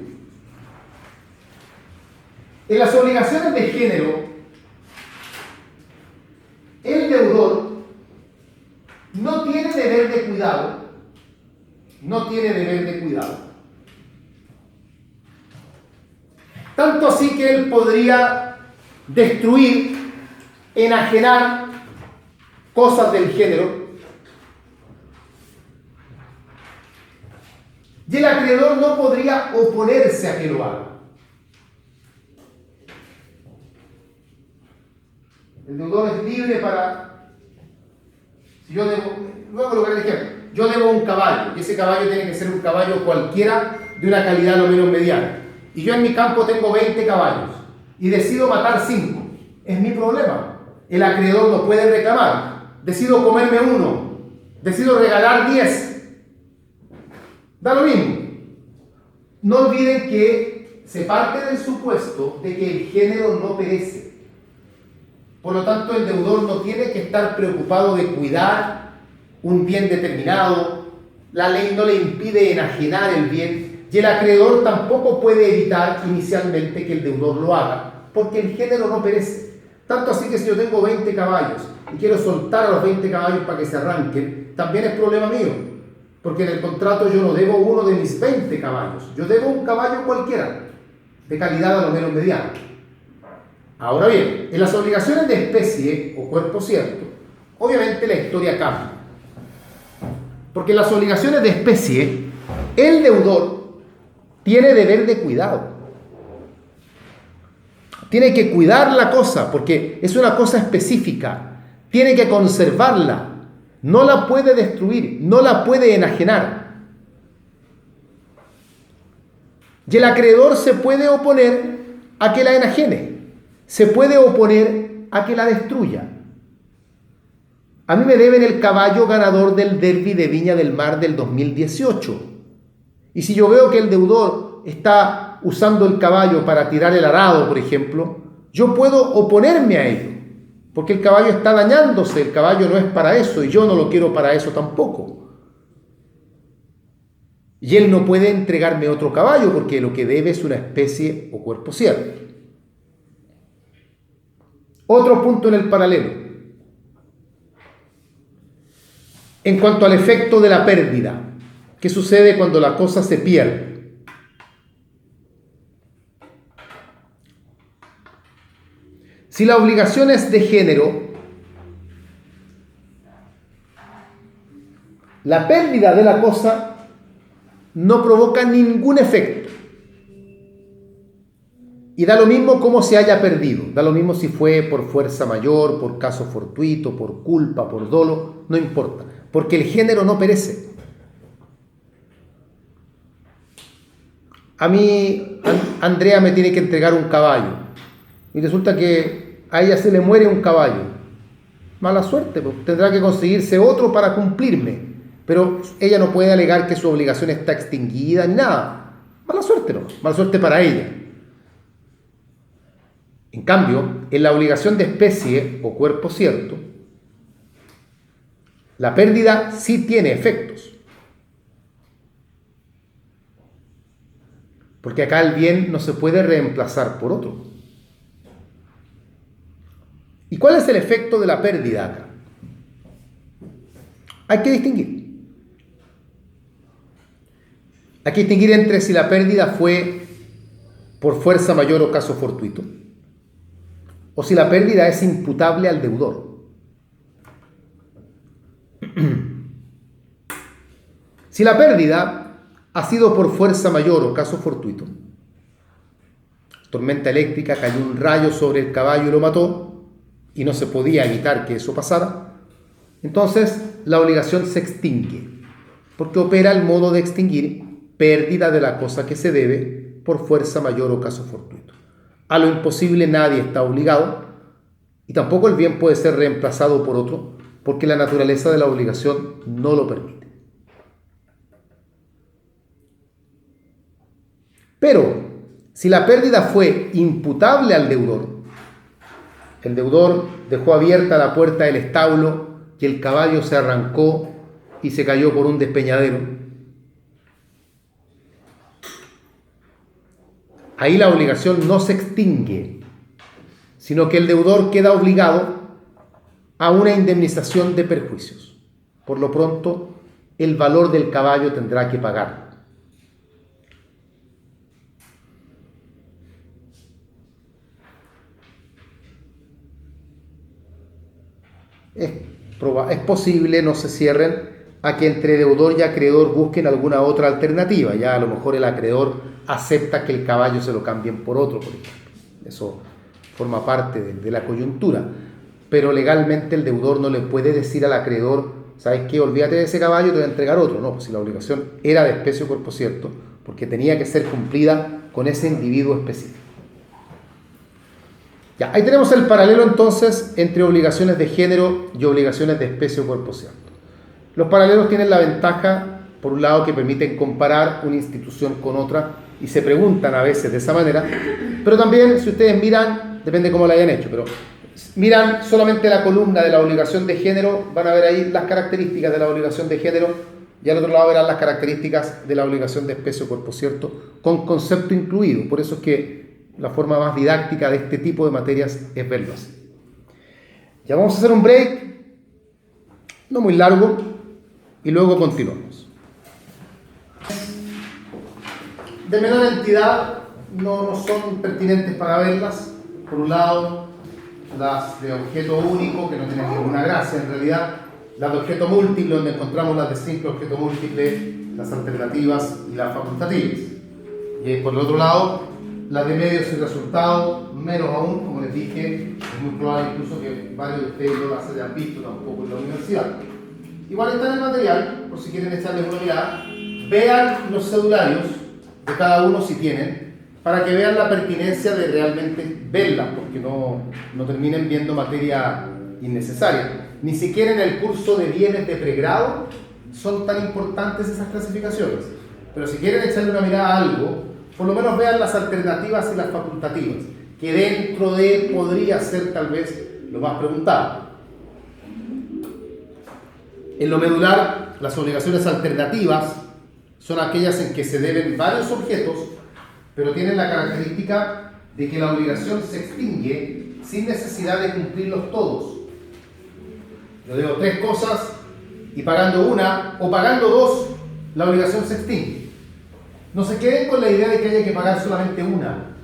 En las obligaciones de género, el deudor no tiene deber de cuidado. No tiene deber de cuidado. Tanto así que él podría destruir, enajenar cosas del género. Y el acreedor no podría oponerse a que lo haga. El deudor es libre para... Si yo debo... Luego lo que le ejemplo. Yo debo un caballo, y ese caballo tiene que ser un caballo cualquiera de una calidad lo menos mediana. Y yo en mi campo tengo 20 caballos y decido matar 5. Es mi problema. El acreedor no puede reclamar. Decido comerme uno. Decido regalar 10. Da lo mismo. No olviden que se parte del supuesto de que el género no perece. Por lo tanto, el deudor no tiene que estar preocupado de cuidar un bien determinado. La ley no le impide enajenar el bien. Y el acreedor tampoco puede evitar inicialmente que el deudor lo haga, porque el género no perece. Tanto así que si yo tengo 20 caballos y quiero soltar a los 20 caballos para que se arranquen, también es problema mío, porque en el contrato yo no debo uno de mis 20 caballos, yo debo un caballo cualquiera, de calidad a lo menos mediana. Ahora bien, en las obligaciones de especie o cuerpo cierto, obviamente la historia cambia. Porque en las obligaciones de especie, el deudor tiene deber de cuidado. Tiene que cuidar la cosa porque es una cosa específica. Tiene que conservarla. No la puede destruir, no la puede enajenar. Y el acreedor se puede oponer a que la enajene. Se puede oponer a que la destruya. A mí me deben el caballo ganador del Derby de Viña del Mar del 2018. Y si yo veo que el deudor está usando el caballo para tirar el arado, por ejemplo, yo puedo oponerme a ello, porque el caballo está dañándose, el caballo no es para eso y yo no lo quiero para eso tampoco. Y él no puede entregarme otro caballo porque lo que debe es una especie o cuerpo cierto. Otro punto en el paralelo. En cuanto al efecto de la pérdida, ¿qué sucede cuando la cosa se pierde? Si la obligación es de género, la pérdida de la cosa no provoca ningún efecto. Y da lo mismo cómo se haya perdido, da lo mismo si fue por fuerza mayor, por caso fortuito, por culpa, por dolo, no importa, porque el género no perece. A mí, Andrea me tiene que entregar un caballo y resulta que a ella se le muere un caballo. Mala suerte, pues tendrá que conseguirse otro para cumplirme, pero ella no puede alegar que su obligación está extinguida ni nada. Mala suerte, no, mala suerte para ella. En cambio, en la obligación de especie o cuerpo cierto, la pérdida sí tiene efectos. Porque acá el bien no se puede reemplazar por otro. ¿Y cuál es el efecto de la pérdida acá? Hay que distinguir. Hay que distinguir entre si la pérdida fue por fuerza mayor o caso fortuito, o si la pérdida es imputable al deudor. Si la pérdida ha sido por fuerza mayor o caso fortuito, tormenta eléctrica, cayó un rayo sobre el caballo y lo mató, y no se podía evitar que eso pasara, entonces la obligación se extingue, porque opera el modo de extinguir pérdida de la cosa que se debe por fuerza mayor o caso fortuito. A lo imposible nadie está obligado, y tampoco el bien puede ser reemplazado por otro, porque la naturaleza de la obligación no lo permite. Pero, si la pérdida fue imputable al deudor, el deudor dejó abierta la puerta del establo y el caballo se arrancó y se cayó por un despeñadero, ahí la obligación no se extingue, sino que el deudor queda obligado a una indemnización de perjuicios. Por lo pronto, el valor del caballo tendrá que pagar. Es posible, no se cierren, a que entre deudor y acreedor busquen alguna otra alternativa. Ya a lo mejor el acreedor acepta que el caballo se lo cambien por otro, por ejemplo. Eso forma parte de la coyuntura. Pero legalmente el deudor no le puede decir al acreedor, ¿sabes qué? Olvídate de ese caballo, te voy a entregar otro. No, pues si la obligación era de especie o cuerpo cierto, porque tenía que ser cumplida con ese individuo específico. Ya, ahí tenemos el paralelo entonces entre obligaciones de género y obligaciones de especie o cuerpo cierto. Los paralelos tienen la ventaja, por un lado, que permiten comparar una institución con otra y se preguntan a veces de esa manera, pero también si ustedes miran, depende cómo lo hayan hecho, pero miran solamente la columna de la obligación de género, van a ver ahí las características de la obligación de género y al otro lado verán las características de la obligación de especie o cuerpo cierto con concepto incluido. Por eso es que la forma más didáctica de este tipo de materias es verlo así. Ya vamos a hacer un break, no muy largo, y luego continuamos. De menor entidad no son pertinentes para verlas. Por un lado, las de objeto único, que no tienen ninguna gracia en realidad, las de objeto múltiple, donde encontramos las de simple objeto múltiple, las alternativas y las facultativas. Y por el otro lado, las de medios y resultados, menos aún, como les dije, es muy probable incluso que varios de ustedes no las hayan visto tampoco en la universidad. Igual está en el material, por si quieren echarles una mirada. Vean los cedularios de cada uno si tienen, para que vean la pertinencia de realmente verlas, porque no terminen viendo materia innecesaria. Ni siquiera en el curso de bienes de pregrado son tan importantes esas clasificaciones. Pero si quieren echarle una mirada a algo, por lo menos vean las alternativas y las facultativas, que dentro de podría ser tal vez lo más preguntado. En lo medular, las obligaciones alternativas son aquellas en que se deben varios objetos, pero tienen la característica de que la obligación se extingue sin necesidad de cumplirlos todos. Yo debo 3 cosas y pagando una o pagando 2, la obligación se extingue. No se queden con la idea de que haya que pagar solamente una.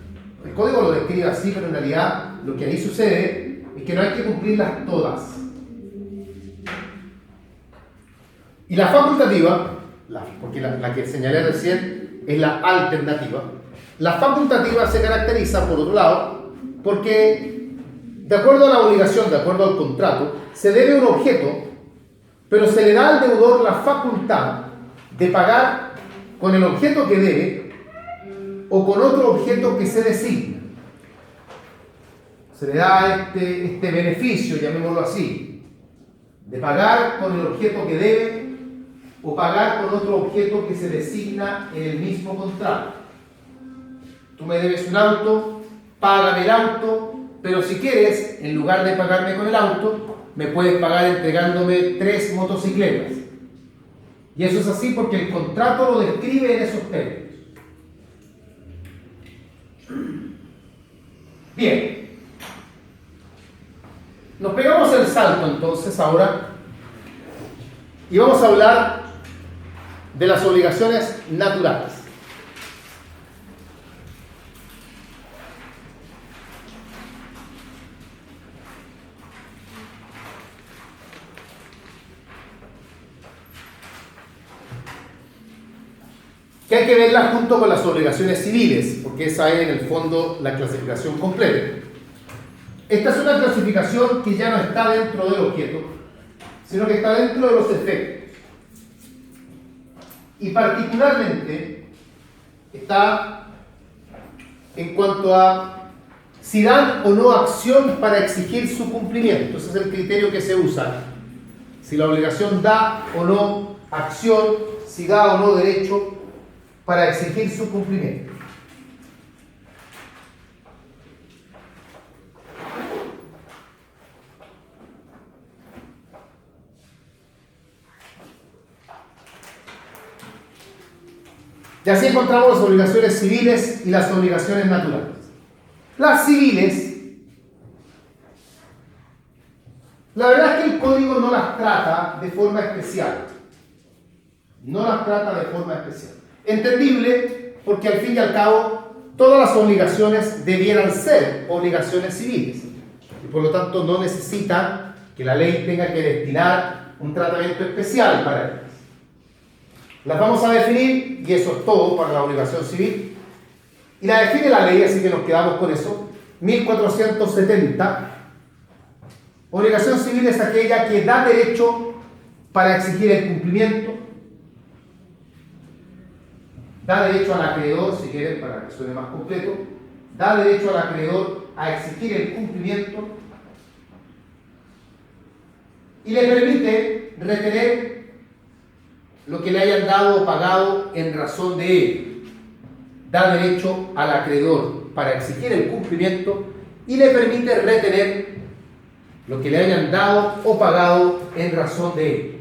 El código lo describe así, pero en realidad lo que ahí sucede es que no hay que cumplirlas todas. Y la facultativa, porque la que señalé recién es la alternativa, la facultativa se caracteriza, por otro lado, porque de acuerdo a la obligación, de acuerdo al contrato, se debe un objeto, pero se le da al deudor la facultad de pagar con el objeto que debe o con otro objeto que se designa. Se le da este beneficio, llamémoslo así, de pagar con el objeto que debe o pagar con otro objeto que se designa en el mismo contrato. Tú me debes un auto, págame el auto, pero si quieres, en lugar de pagarme con el auto, me puedes pagar entregándome 3 motocicletas. Y eso es así porque el contrato lo describe en esos términos. Bien. Nos pegamos el salto entonces ahora y vamos a hablar de las obligaciones naturales. Que hay que verlas junto con las obligaciones civiles, porque esa es en el fondo la clasificación completa. Esta es una clasificación que ya no está dentro del objeto, sino que está dentro de los efectos. Y particularmente está en cuanto a si dan o no acción para exigir su cumplimiento. Ese es el criterio que se usa. Si la obligación da o no acción, si da o no derecho para exigir su cumplimiento. Y así encontramos las obligaciones civiles y las obligaciones naturales. Las civiles, la verdad es que el código no las trata de forma especial. No las trata de forma especial. Entendible, porque al fin y al cabo todas las obligaciones debieran ser obligaciones civiles. Y por lo tanto no necesita que la ley tenga que destinar un tratamiento especial para ellas. Las vamos a definir y eso es todo para la obligación civil. Y la define la ley, así que nos quedamos con eso. 1470. Obligación civil es aquella que da derecho para exigir el cumplimiento. Da derecho al acreedor, si quieren, para que suene más completo. Da derecho al acreedor a exigir el cumplimiento. Y le permite retener lo que le hayan dado o pagado en razón de ello. Da derecho al acreedor para exigir el cumplimiento y le permite retener lo que le hayan dado o pagado en razón de ello.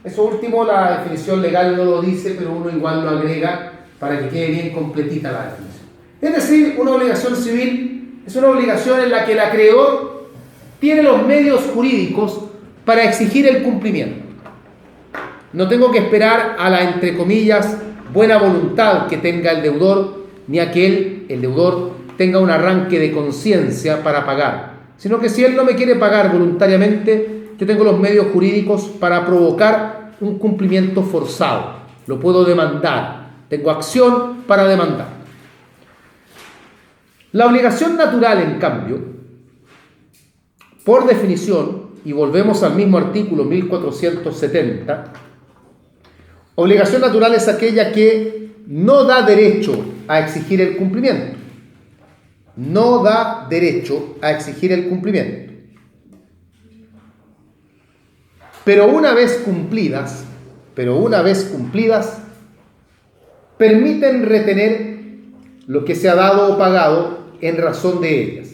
Eso último la definición legal no lo dice, pero uno igual lo agrega para que quede bien completita la definición. Es decir, una obligación civil es una obligación en la que el acreedor tiene los medios jurídicos para exigir el cumplimiento. No tengo que esperar a la, entre comillas, buena voluntad que tenga el deudor, ni a que el deudor tenga un arranque de conciencia para pagar, sino que si él no me quiere pagar voluntariamente, yo tengo los medios jurídicos para provocar un cumplimiento forzado. Lo puedo demandar, tengo acción para demandar. La obligación natural, en cambio, por definición, y volvemos al mismo artículo 1470, obligación natural es aquella que no da derecho a exigir el cumplimiento. No da derecho a exigir el cumplimiento. Pero una vez cumplidas, permiten retener lo que se ha dado o pagado en razón de ellas.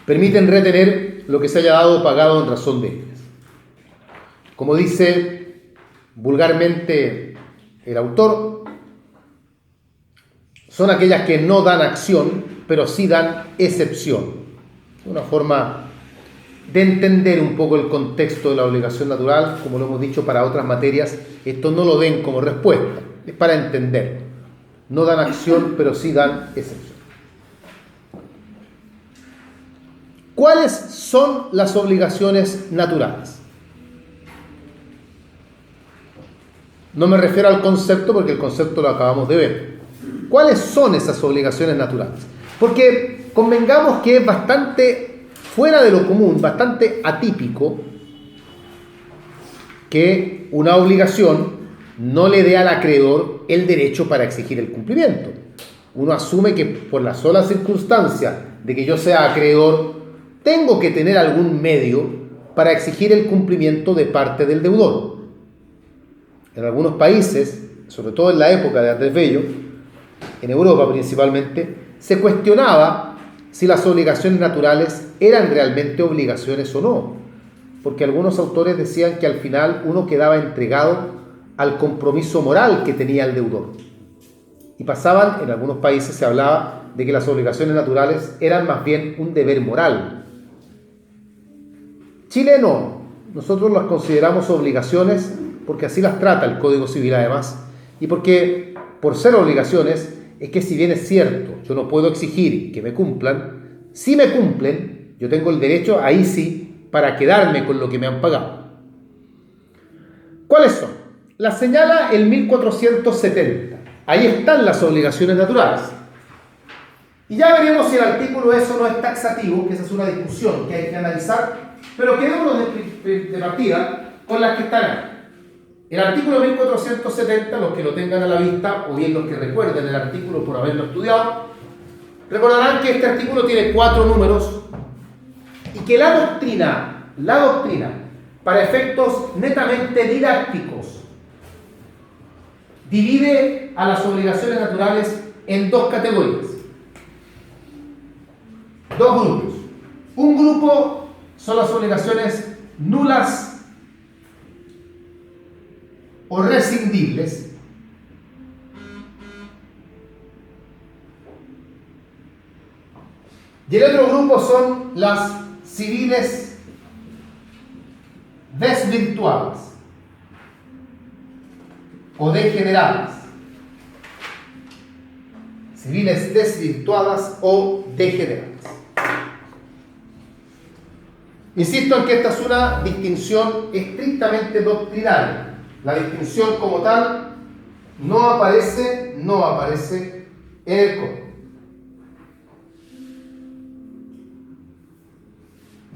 Permiten retener lo que se haya dado o pagado en razón de ellas. Como dice vulgarmente el autor, son aquellas que no dan acción, pero sí dan excepción. Una forma de entender un poco el contexto de la obligación natural, como lo hemos dicho para otras materias, esto no lo den como respuesta, es para entender. No dan acción, pero sí dan excepción. ¿Cuáles son las obligaciones naturales? No me refiero al concepto porque el concepto lo acabamos de ver. ¿Cuáles son esas obligaciones naturales? Porque convengamos que es bastante fuera de lo común, bastante atípico que una obligación no le dé al acreedor el derecho para exigir el cumplimiento. Uno asume que por la sola circunstancia de que yo sea acreedor, tengo que tener algún medio para exigir el cumplimiento de parte del deudor. En algunos países, sobre todo en la época de Andrés Bello, en Europa principalmente, se cuestionaba si las obligaciones naturales eran realmente obligaciones o no, porque algunos autores decían que al final uno quedaba entregado al compromiso moral que tenía el deudor. Y pasaban, en algunos países se hablaba de que las obligaciones naturales eran más bien un deber moral. Chile no, nosotros las consideramos obligaciones porque así las trata el Código Civil además, y porque por ser obligaciones es que si bien es cierto, yo no puedo exigir que me cumplan, si me cumplen, yo tengo el derecho, ahí sí, para quedarme con lo que me han pagado. ¿Cuáles son? Las señala el 1470. Ahí están las obligaciones naturales. Y ya veremos si el artículo eso no es taxativo, que esa es una discusión que hay que analizar, pero quedémonos de partida con las que están ahí. El artículo 1470, los que lo tengan a la vista, o bien los que recuerden el artículo por haberlo estudiado, recordarán que este artículo tiene 4 números y que la doctrina, para efectos netamente didácticos, divide a las obligaciones naturales en 2 categorías, 2 grupos. Un grupo son las obligaciones nulas o rescindibles, y el otro grupo son las civiles desvirtuadas o degeneradas. Civiles desvirtuadas o degeneradas. Insisto en que esta es una distinción estrictamente doctrinaria. La distinción como tal no aparece en el código.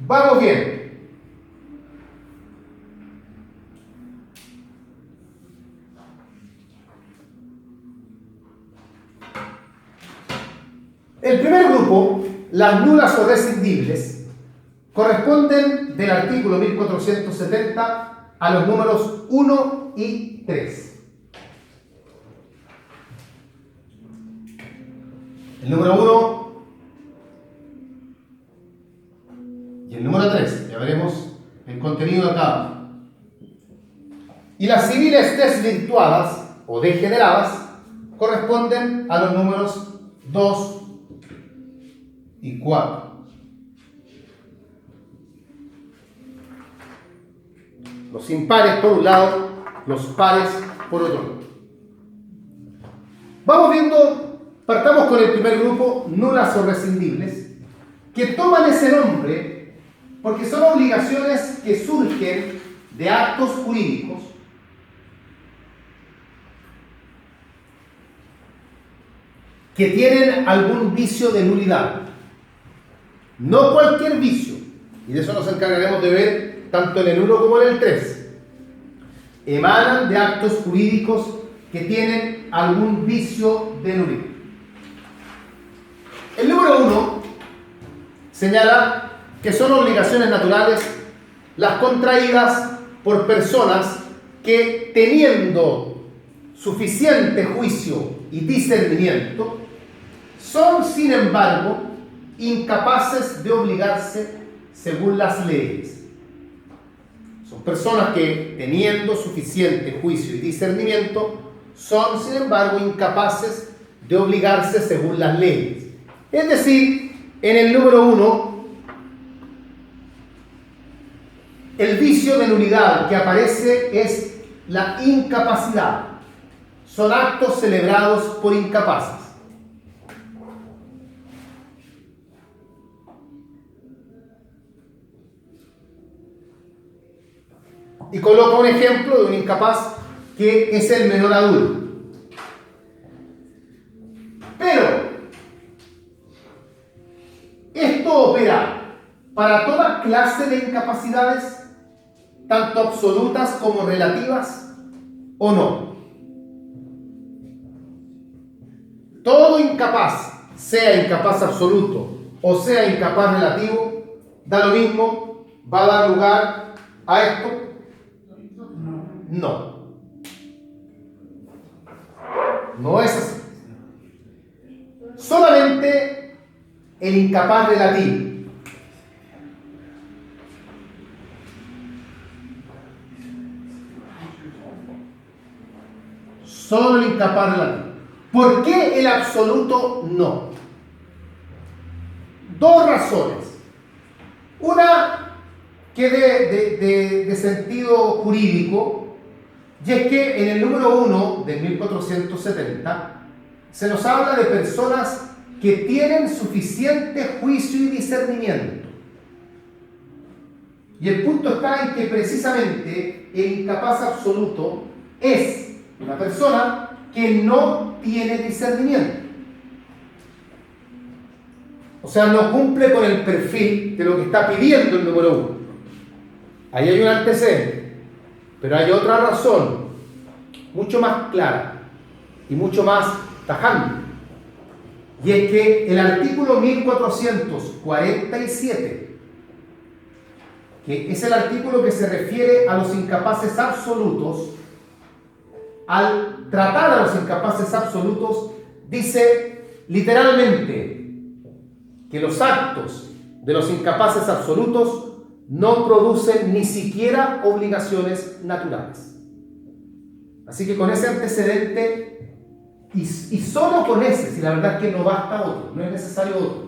Vamos bien. El primer grupo, las nulas o rescindibles, corresponden del artículo 1470 a los números 1 y 3. El número 1 y el número 3. Ya veremos el contenido de cada uno. Y las civiles desvirtuadas o degeneradas corresponden a los números 2 y 4. Los impares por un lado, los pares por otro lado. Vamos viendo, partamos con el primer grupo, nulas o rescindibles, que toman ese nombre porque son obligaciones que surgen de actos jurídicos que tienen algún vicio de nulidad. No cualquier vicio, y de eso nos encargaremos de ver tanto en el 1 como en el 3, emanan de actos jurídicos que tienen algún vicio de nulidad. El número 1 señala que son obligaciones naturales las contraídas por personas que, teniendo suficiente juicio y discernimiento, son, sin embargo, incapaces de obligarse según las leyes. Son personas que, teniendo suficiente juicio y discernimiento, son, sin embargo, incapaces de obligarse según las leyes. Es decir, en el número 1, el vicio de nulidad que aparece es la incapacidad. Son actos celebrados por incapaces. Y coloca un ejemplo de un incapaz que es el menor adulto. Pero esto opera para toda clase de incapacidades, tanto absolutas como relativas, ¿o no? Todo incapaz, sea incapaz absoluto o sea incapaz relativo, da lo mismo, va a dar lugar a esto. No. No es así. Solamente el incapaz relativo. Solo el incapaz relativo. ¿Por qué el absoluto no? Dos razones. Una que de sentido jurídico, y es que en el número 1 de 1470 se nos habla de personas que tienen suficiente juicio y discernimiento. Y el punto está en que precisamente el incapaz absoluto es una persona que no tiene discernimiento. O sea, no cumple con el perfil de lo que está pidiendo el número 1. Ahí hay un antecedente. Pero hay otra razón, mucho más clara y mucho más tajante. Y es que el artículo 1447, que es el artículo que se refiere a los incapaces absolutos, al tratar a los incapaces absolutos, dice literalmente que los actos de los incapaces absolutos no producen ni siquiera obligaciones naturales. Así que con ese antecedente, y solo con ese, si la verdad es que no basta otro, no es necesario otro,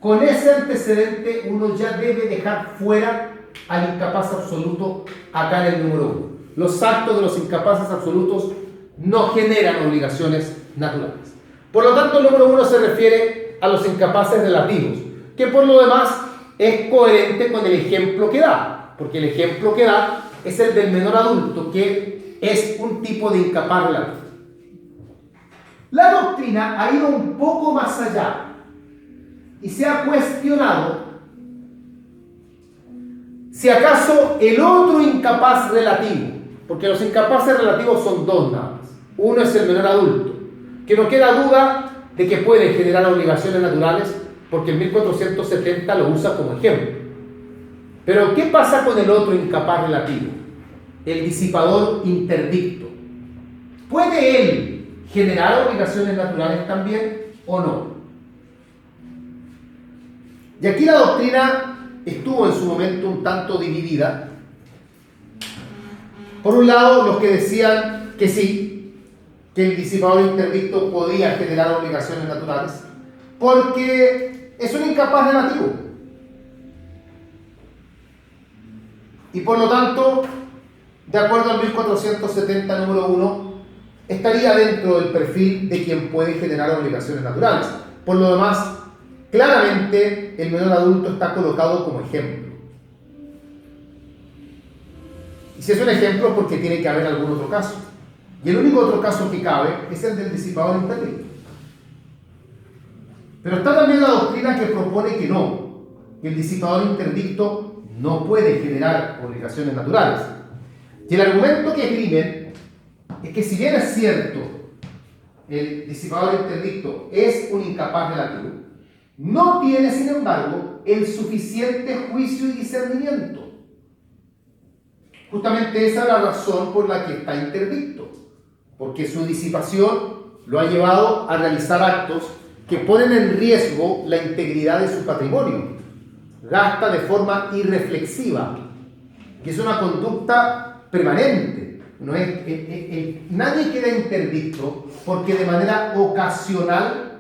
con ese antecedente uno ya debe dejar fuera al incapaz absoluto acá en el número 1. Los actos de los incapaces absolutos no generan obligaciones naturales. Por lo tanto, el número 1 se refiere a los incapaces relativos, que por lo demás es coherente con el ejemplo que da, porque el ejemplo que da es el del menor adulto, que es un tipo de incapaz relativo. La doctrina ha ido un poco más allá y se ha cuestionado si acaso el otro incapaz relativo, porque los incapaces relativos son dos nada más, uno es el menor adulto, que no queda duda de que puede generar obligaciones naturales, porque el 1470 lo usa como ejemplo. Pero ¿qué pasa con el otro incapaz relativo? El disipador interdicto. ¿Puede él generar obligaciones naturales también o no? Y aquí la doctrina estuvo en su momento un tanto dividida. Por un lado, los que decían que sí, que el disipador interdicto podía generar obligaciones naturales, porque es un incapaz relativo. Y por lo tanto, de acuerdo al 1470 número 1, estaría dentro del perfil de quien puede generar obligaciones naturales. Por lo demás, claramente el menor adulto está colocado como ejemplo. Y si es un ejemplo, porque tiene que haber algún otro caso. Y el único otro caso que cabe es el del disipador interdicto. Pero está también la doctrina que propone que no, que el disipador interdicto no puede generar obligaciones naturales. Y el argumento que esgrimen es que si bien es cierto, el disipador interdicto es un incapaz relativo, no tiene, sin embargo, el suficiente juicio y discernimiento. Justamente esa es la razón por la que está interdicto, porque su disipación lo ha llevado a realizar actos que ponen en riesgo la integridad de su patrimonio. Gasta de forma irreflexiva, que es una conducta permanente. No es, nadie queda interdicto porque de manera ocasional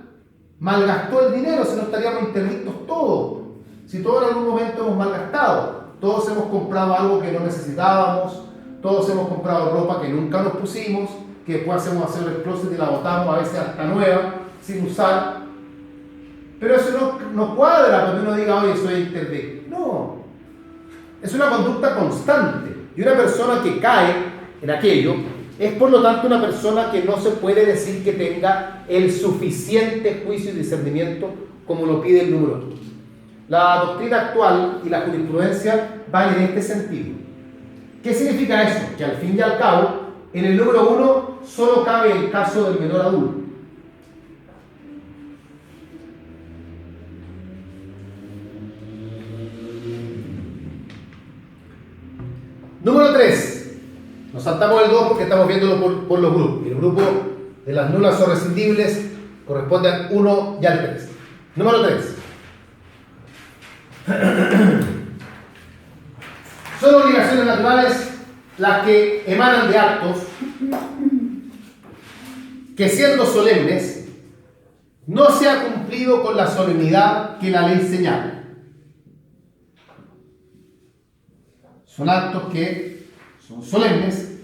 malgastó el dinero, si no estaríamos interdictos todos. Si todos en algún momento hemos malgastado, todos hemos comprado algo que no necesitábamos, todos hemos comprado ropa que nunca nos pusimos, que después hacemos hacer el closet y la botamos a veces hasta nueva, sin usar. Pero eso no cuadra para que uno diga, oye, soy interdicto. No, es una conducta constante. Y una persona que cae en aquello es por lo tanto una persona que no se puede decir que tenga el suficiente juicio y discernimiento como lo pide el número 1. La doctrina actual y la jurisprudencia van en este sentido. ¿Qué significa eso? Que al fin y al cabo, en el número 1 solo cabe el caso del menor adulto. Número 3. Nos saltamos el 2 porque estamos viéndolo por los grupos. El grupo de las nulas o rescindibles corresponde al 1 y al 3. Número 3. Son obligaciones naturales las que emanan de actos que, siendo solemnes, no se ha cumplido con la solemnidad que la ley señala. Son actos que son solemnes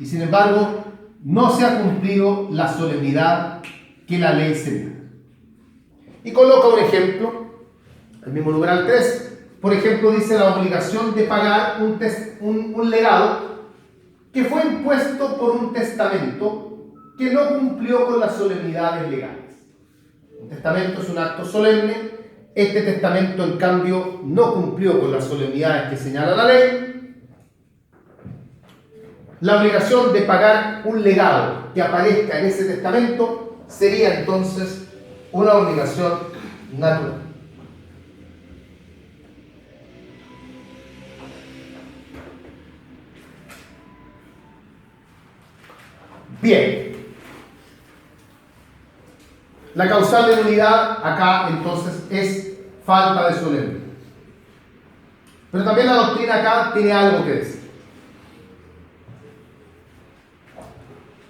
y, sin embargo, no se ha cumplido la solemnidad que la ley señala. Y coloca un ejemplo, el mismo numeral 3. Por ejemplo, dice la obligación de pagar un legado que fue impuesto por un testamento que no cumplió con las solemnidades legales. Un testamento es un acto solemne. Este testamento, en cambio, no cumplió con las solemnidades que señala la ley. La obligación de pagar un legado que aparezca en ese testamento sería entonces una obligación natural. Bien. La causal de nulidad acá entonces es falta de solemnidad. Pero también la doctrina acá tiene algo que decir.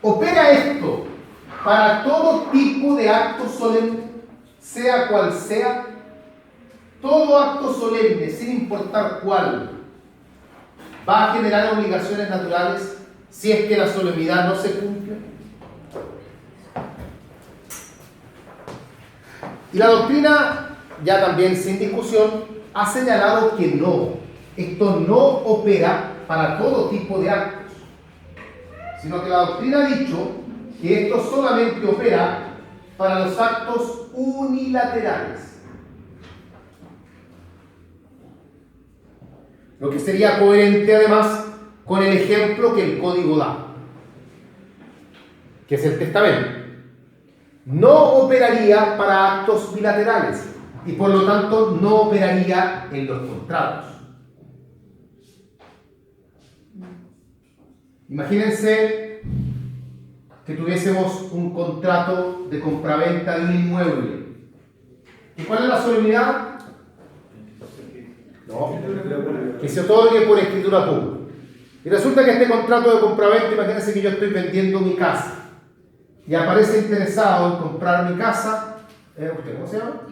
¿Opera esto para todo tipo de acto solemne, sea cual sea? Todo acto solemne, sin importar cuál, va a generar obligaciones naturales si es que la solemnidad no se cumple. Y la doctrina, ya también sin discusión, ha señalado que no. Esto no opera para todo tipo de actos, sino que la doctrina ha dicho que esto solamente opera para los actos unilaterales. Lo que sería coherente además con el ejemplo que el código da, que es el testamento. No operaría para actos bilaterales y por lo tanto no operaría en los contratos. Imagínense que tuviésemos un contrato de compraventa de un inmueble. ¿Y cuál es la solemnidad? No, que se otorgue por escritura pública. Y resulta que este contrato de compraventa, imagínense que yo estoy vendiendo mi casa y aparece interesado en comprar mi casa. ¿Usted cómo se llama?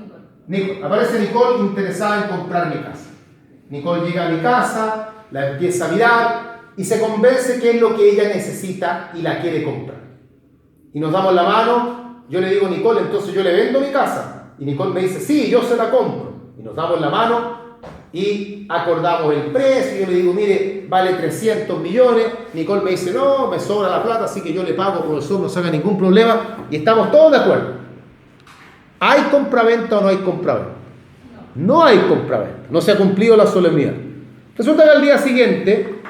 Nicole. Aparece Nicole interesada en comprar mi casa. Nicole llega a mi casa, la empieza a mirar y se convence que es lo que ella necesita y la quiere comprar. Y nos damos la mano. Yo le digo, Nicole, entonces yo le vendo mi casa. Y Nicole me dice, sí, yo se la compro. Y nos damos la mano y acordamos el precio. Yo le digo, mire, vale 300 millones. Nicole me dice, no, me sobra la plata, así que yo le pago, profesor, no se haga ningún problema. Y estamos todos de acuerdo. ¿Hay compraventa o no hay compraventa? No hay compraventa. No se ha cumplido la solemnidad. Resulta que al día siguiente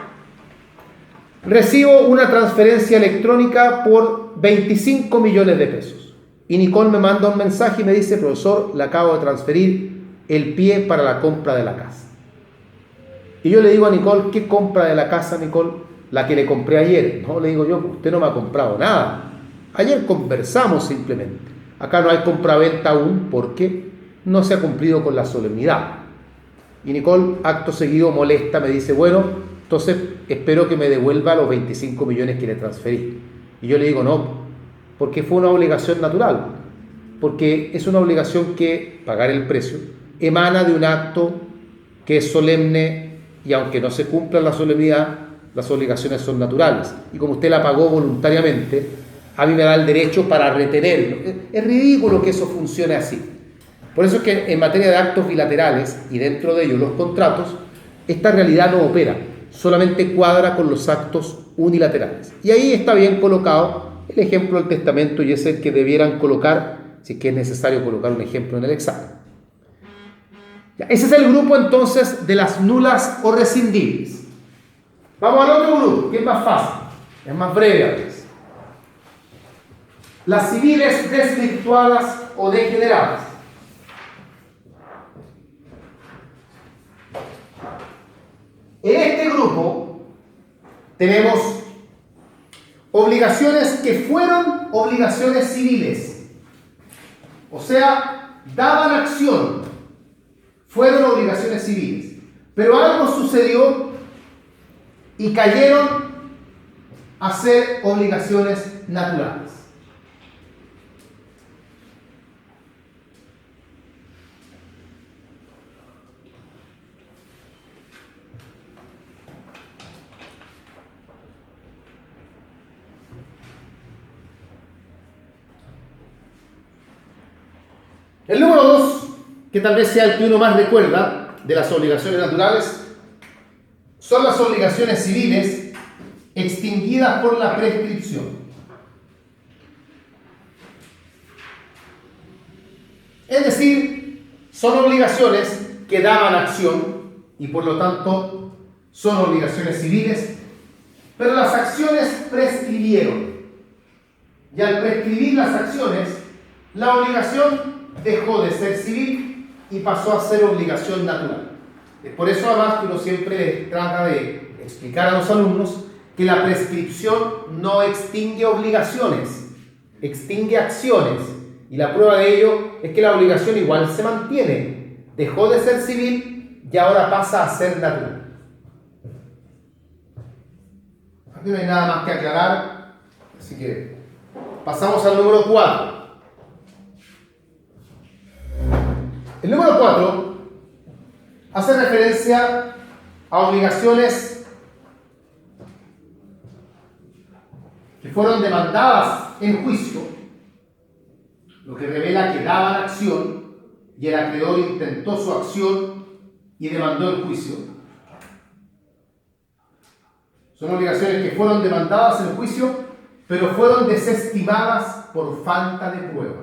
recibo una transferencia electrónica por 25 millones de pesos. Y Nicole me manda un mensaje y me dice, profesor, le acabo de transferir el pie para la compra de la casa. Y yo le digo a Nicole, ¿qué compra de la casa, Nicole? La que le compré ayer. No, le digo yo, usted no me ha comprado nada. Ayer conversamos simplemente. Acá no hay compraventa aún porque no se ha cumplido con la solemnidad. Y Nicole, acto seguido, molesta, me dice, bueno, entonces espero que me devuelva los 25 millones que le transferí. Y yo le digo, no, porque fue una obligación natural. Porque es una obligación que, pagar el precio, emana de un acto que es solemne y aunque no se cumpla la solemnidad, las obligaciones son naturales. Y como usted la pagó voluntariamente, a mí me da el derecho para retenerlo. Es ridículo que eso funcione así. Por eso es que en materia de actos bilaterales y dentro de ellos los contratos, esta realidad no opera. solamente cuadra con los actos unilaterales. Y ahí está bien colocado el ejemplo del testamento y es el que debieran colocar, si es que es necesario colocar un ejemplo en el examen. Ya, ese es el grupo entonces de las nulas o rescindibles. Vamos al otro grupo, que es más fácil, es más breve a veces. Las civiles desvirtuadas o degeneradas. En este grupo tenemos obligaciones que fueron obligaciones civiles, o sea, daban acción, fueron obligaciones civiles, pero algo sucedió y cayeron a ser obligaciones naturales. El número 2, que tal vez sea el que uno más recuerda de las obligaciones naturales, son las obligaciones civiles extinguidas por la prescripción. Es decir, son obligaciones que daban acción y por lo tanto son obligaciones civiles, pero las acciones prescribieron. Y al prescribir las acciones, la obligación dejó de ser civil y pasó a ser obligación natural. Es por eso además que uno siempre trata de explicar a los alumnos que la prescripción no extingue obligaciones, extingue acciones. Y la prueba de ello es que la obligación igual se mantiene. Dejó de ser civil y ahora pasa a ser natural. Aquí no hay nada más que aclarar, así que pasamos al número 4. El número 4 hace referencia a obligaciones que fueron demandadas en juicio, lo que revela que daban acción y el acreedor intentó su acción y demandó el juicio. Son obligaciones que fueron demandadas en juicio, pero fueron desestimadas por falta de prueba.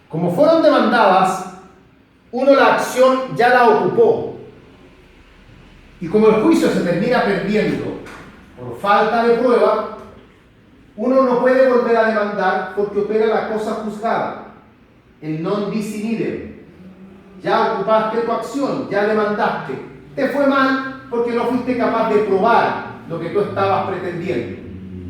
Como fueron demandadas, uno la acción ya la ocupó. Y como el juicio se termina perdiendo por falta de prueba, uno no puede volver a demandar porque opera la cosa juzgada, el non bis in idem. Ya ocupaste tu acción, ya demandaste. Te fue mal porque no fuiste capaz de probar lo que tú estabas pretendiendo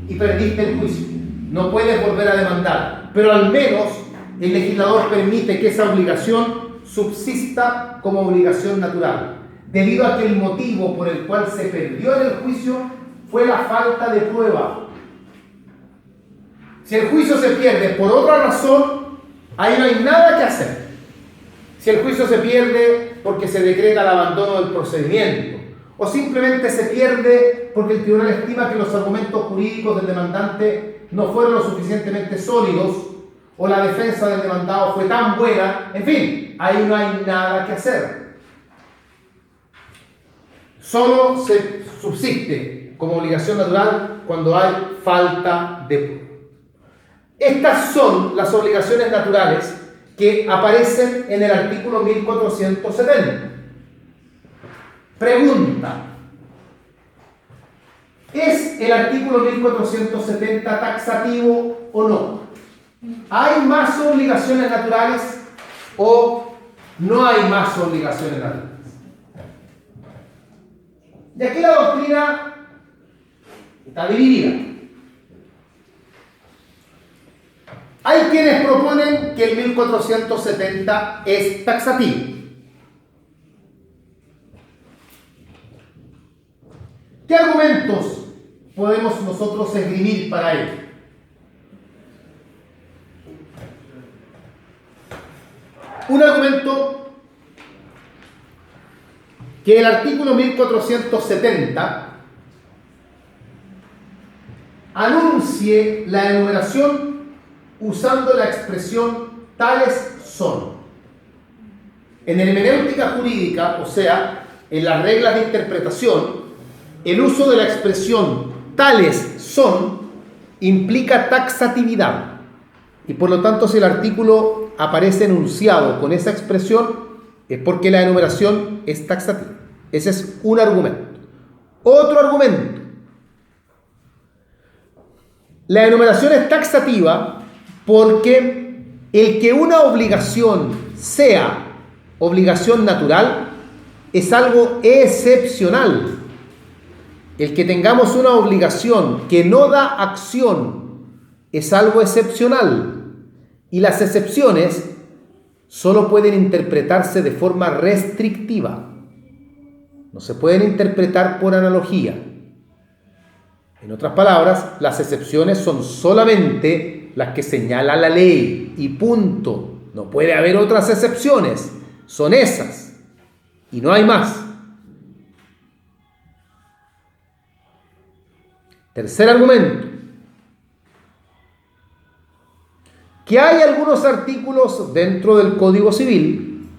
y perdiste el juicio. No puedes volver a demandar, pero al menos el legislador permite que esa obligación subsista como obligación natural, debido a que el motivo por el cual se perdió en el juicio fue la falta de prueba. Si el juicio se pierde por otra razón, ahí no hay nada que hacer. Si el juicio se pierde porque se decreta el abandono del procedimiento, o simplemente se pierde porque el tribunal estima que los argumentos jurídicos del demandante no fueron lo suficientemente sólidos, o la defensa del demandado fue tan buena, en fin, ahí no hay nada que hacer. Solo se subsiste como obligación natural cuando hay falta de prueba. Estas son las obligaciones naturales que aparecen en el artículo 1470. Pregunta: ¿es el artículo 1470 taxativo o no? ¿Hay más obligaciones naturales o no hay más obligaciones naturales? Y aquí la doctrina está dividida. Hay quienes proponen que el 1470 es taxativo. ¿Qué argumentos podemos nosotros esgrimir para ello? Un argumento que el artículo 1470 anuncie la enumeración usando la expresión tales son. En hermenéutica jurídica, o sea, en las reglas de interpretación, el uso de la expresión tales son implica taxatividad. Y por lo tanto, si el artículo aparece enunciado con esa expresión, es porque la enumeración es taxativa. Ese es un argumento. Otro argumento. La enumeración es taxativa porque el que una obligación sea obligación natural es algo excepcional. El que tengamos una obligación que no da acción es algo excepcional. Y las excepciones solo pueden interpretarse de forma restrictiva. No se pueden interpretar por analogía. En otras palabras, las excepciones son solamente las que señala la ley y punto. No puede haber otras excepciones. Son esas y no hay más. Tercer argumento. Que hay algunos artículos dentro del Código Civil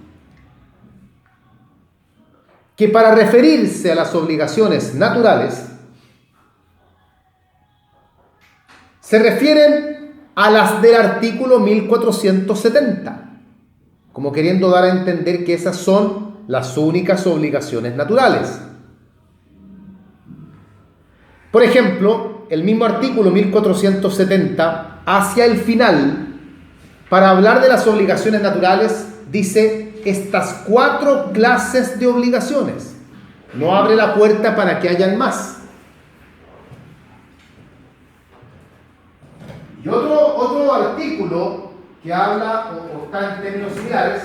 que para referirse a las obligaciones naturales se refieren a las del artículo 1470, como queriendo dar a entender que esas son las únicas obligaciones naturales. Por ejemplo, el mismo artículo 1470, hacia el final, para hablar de las obligaciones naturales, dice estas 4 clases de obligaciones. No abre la puerta para que hayan más. Y otro artículo que habla o está en términos similares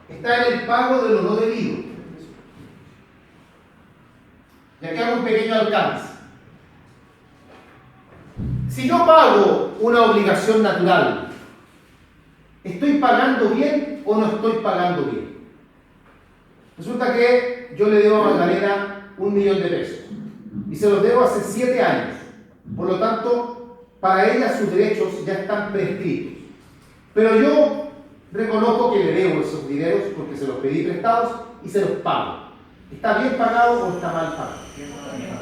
está en el pago de lo no debido. Y aquí hago un pequeño alcance. Si yo pago una obligación natural, ¿estoy pagando bien o no estoy pagando bien? Resulta que yo le debo a Magdalena 1.000.000 de pesos y se los debo hace 7 años. Por lo tanto, para ella sus derechos ya están prescritos. Pero yo reconozco que le debo esos dineros porque se los pedí prestados y se los pago. ¿Está bien pagado o está mal pagado?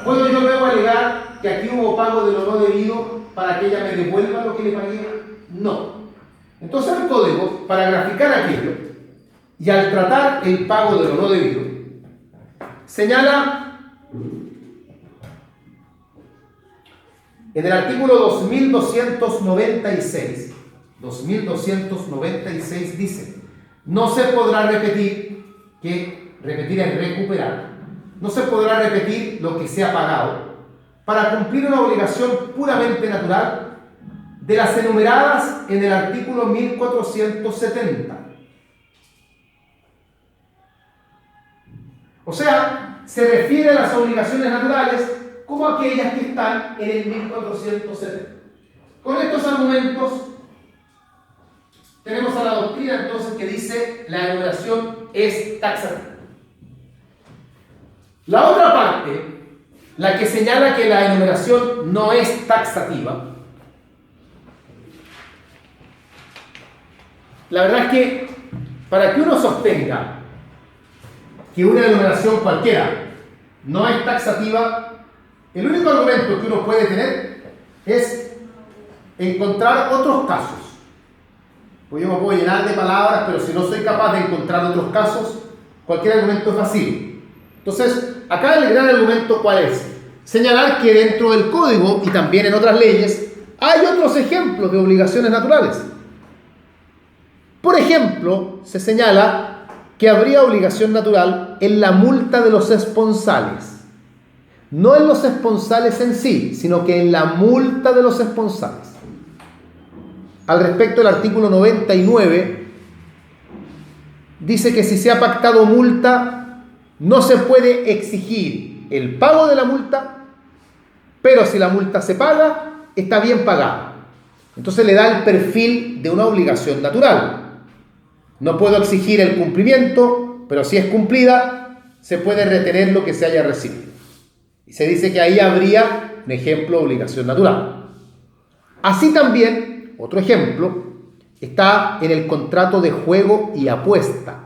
¿Puedo yo luego alegar que aquí hubo pago de lo no debido para que ella me devuelva lo que le pagué? No. Entonces el código, para graficar aquello, y al tratar el pago de lo no debido, señala en el artículo 2296 dice, no se podrá repetir, que repetir es recuperar, no se podrá repetir lo que se ha pagado para cumplir una obligación puramente natural de las enumeradas en el artículo 1470. O sea, se refiere a las obligaciones naturales como aquellas que están en el 1470. Con estos argumentos tenemos a la doctrina entonces que dice la enumeración es taxativa. La otra parte, la que señala que la enumeración no es taxativa, la verdad es que para que uno sostenga que una enumeración cualquiera no es taxativa, el único argumento que uno puede tener es encontrar otros casos. Pues yo me puedo llenar de palabras, pero si no soy capaz de encontrar otros casos, cualquier argumento es vacío. Entonces, acá el gran argumento ¿cuál es? Señalar que dentro del código y también en otras leyes hay otros ejemplos de obligaciones naturales. Por ejemplo, se señala que habría obligación natural en la multa de los esponsales. No en los esponsales en sí, sino que en la multa de los esponsales. Al respecto, el artículo 99 dice que si se ha pactado multa, no se puede exigir el pago de la multa, pero si la multa se paga, está bien pagada. Entonces le da el perfil de una obligación natural. No puedo exigir el cumplimiento, pero si es cumplida, se puede retener lo que se haya recibido. Y se dice que ahí habría un ejemplo de obligación natural. Así también, otro ejemplo, está en el contrato de juego y apuesta,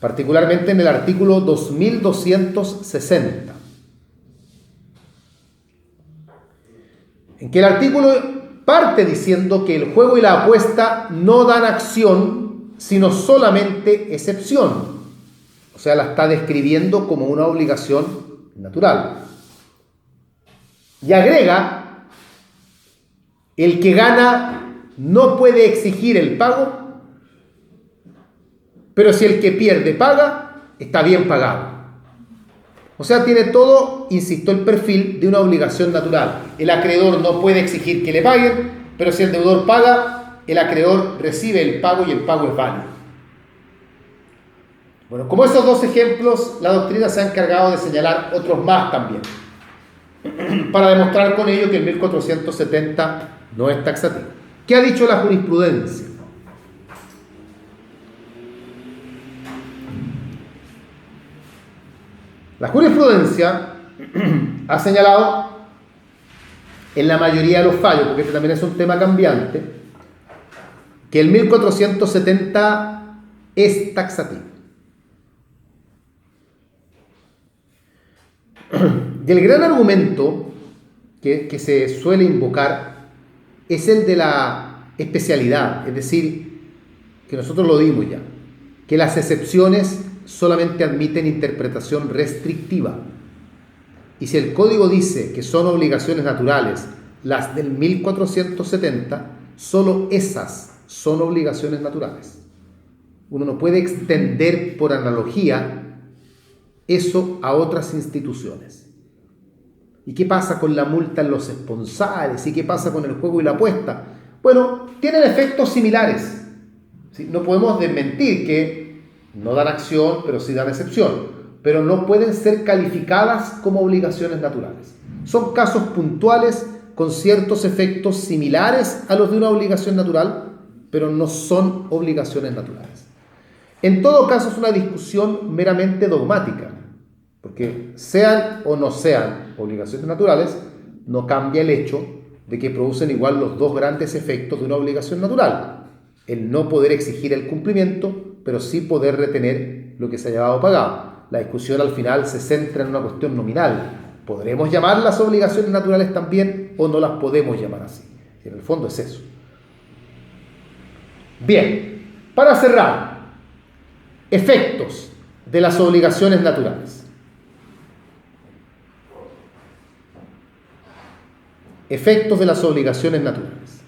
particularmente en el artículo 2260, en que el artículo parte diciendo que el juego y la apuesta no dan acción, sino solamente excepción. O sea, la está describiendo como una obligación natural. Y agrega, el que gana no puede exigir el pago, pero si el que pierde paga, está bien pagado. O sea, tiene todo, insisto, el perfil de una obligación natural. El acreedor no puede exigir que le paguen, pero si el deudor paga, el acreedor recibe el pago y el pago es válido. Bueno, como esos dos ejemplos, la doctrina se ha encargado de señalar otros más también, para demostrar con ello que el 1470 no es taxativo. ¿Qué ha dicho la jurisprudencia? La jurisprudencia ha señalado en la mayoría de los fallos, porque este también es un tema cambiante, que el 1470 es taxativo. Y el gran argumento que se suele invocar es el de la especialidad, es decir, que nosotros lo dimos ya, que las excepciones solamente admiten interpretación restrictiva. Y si el código dice que son obligaciones naturales las del 1470, solo esas son obligaciones naturales. Uno no puede extender por analogía eso a otras instituciones. ¿Y qué pasa con la multa en los esponsales? ¿Y qué pasa con el juego y la apuesta? Bueno, tienen efectos similares. ¿Sí? No podemos desmentir que no dan acción, pero sí dan excepción. Pero no pueden ser calificadas como obligaciones naturales. Son casos puntuales con ciertos efectos similares a los de una obligación natural, pero no son obligaciones naturales. En todo caso, es una discusión meramente dogmática, porque sean o no sean obligaciones naturales, no cambia el hecho de que producen igual los dos grandes efectos de una obligación natural: el no poder exigir el cumplimiento, pero sí poder retener lo que se haya dado pagado. La discusión al final se centra en una cuestión nominal. ¿Podremos llamarlas obligaciones naturales también o no las podemos llamar así? Y en el fondo es eso. Bien, para cerrar, efectos de las obligaciones naturales. Efectos de las obligaciones naturales.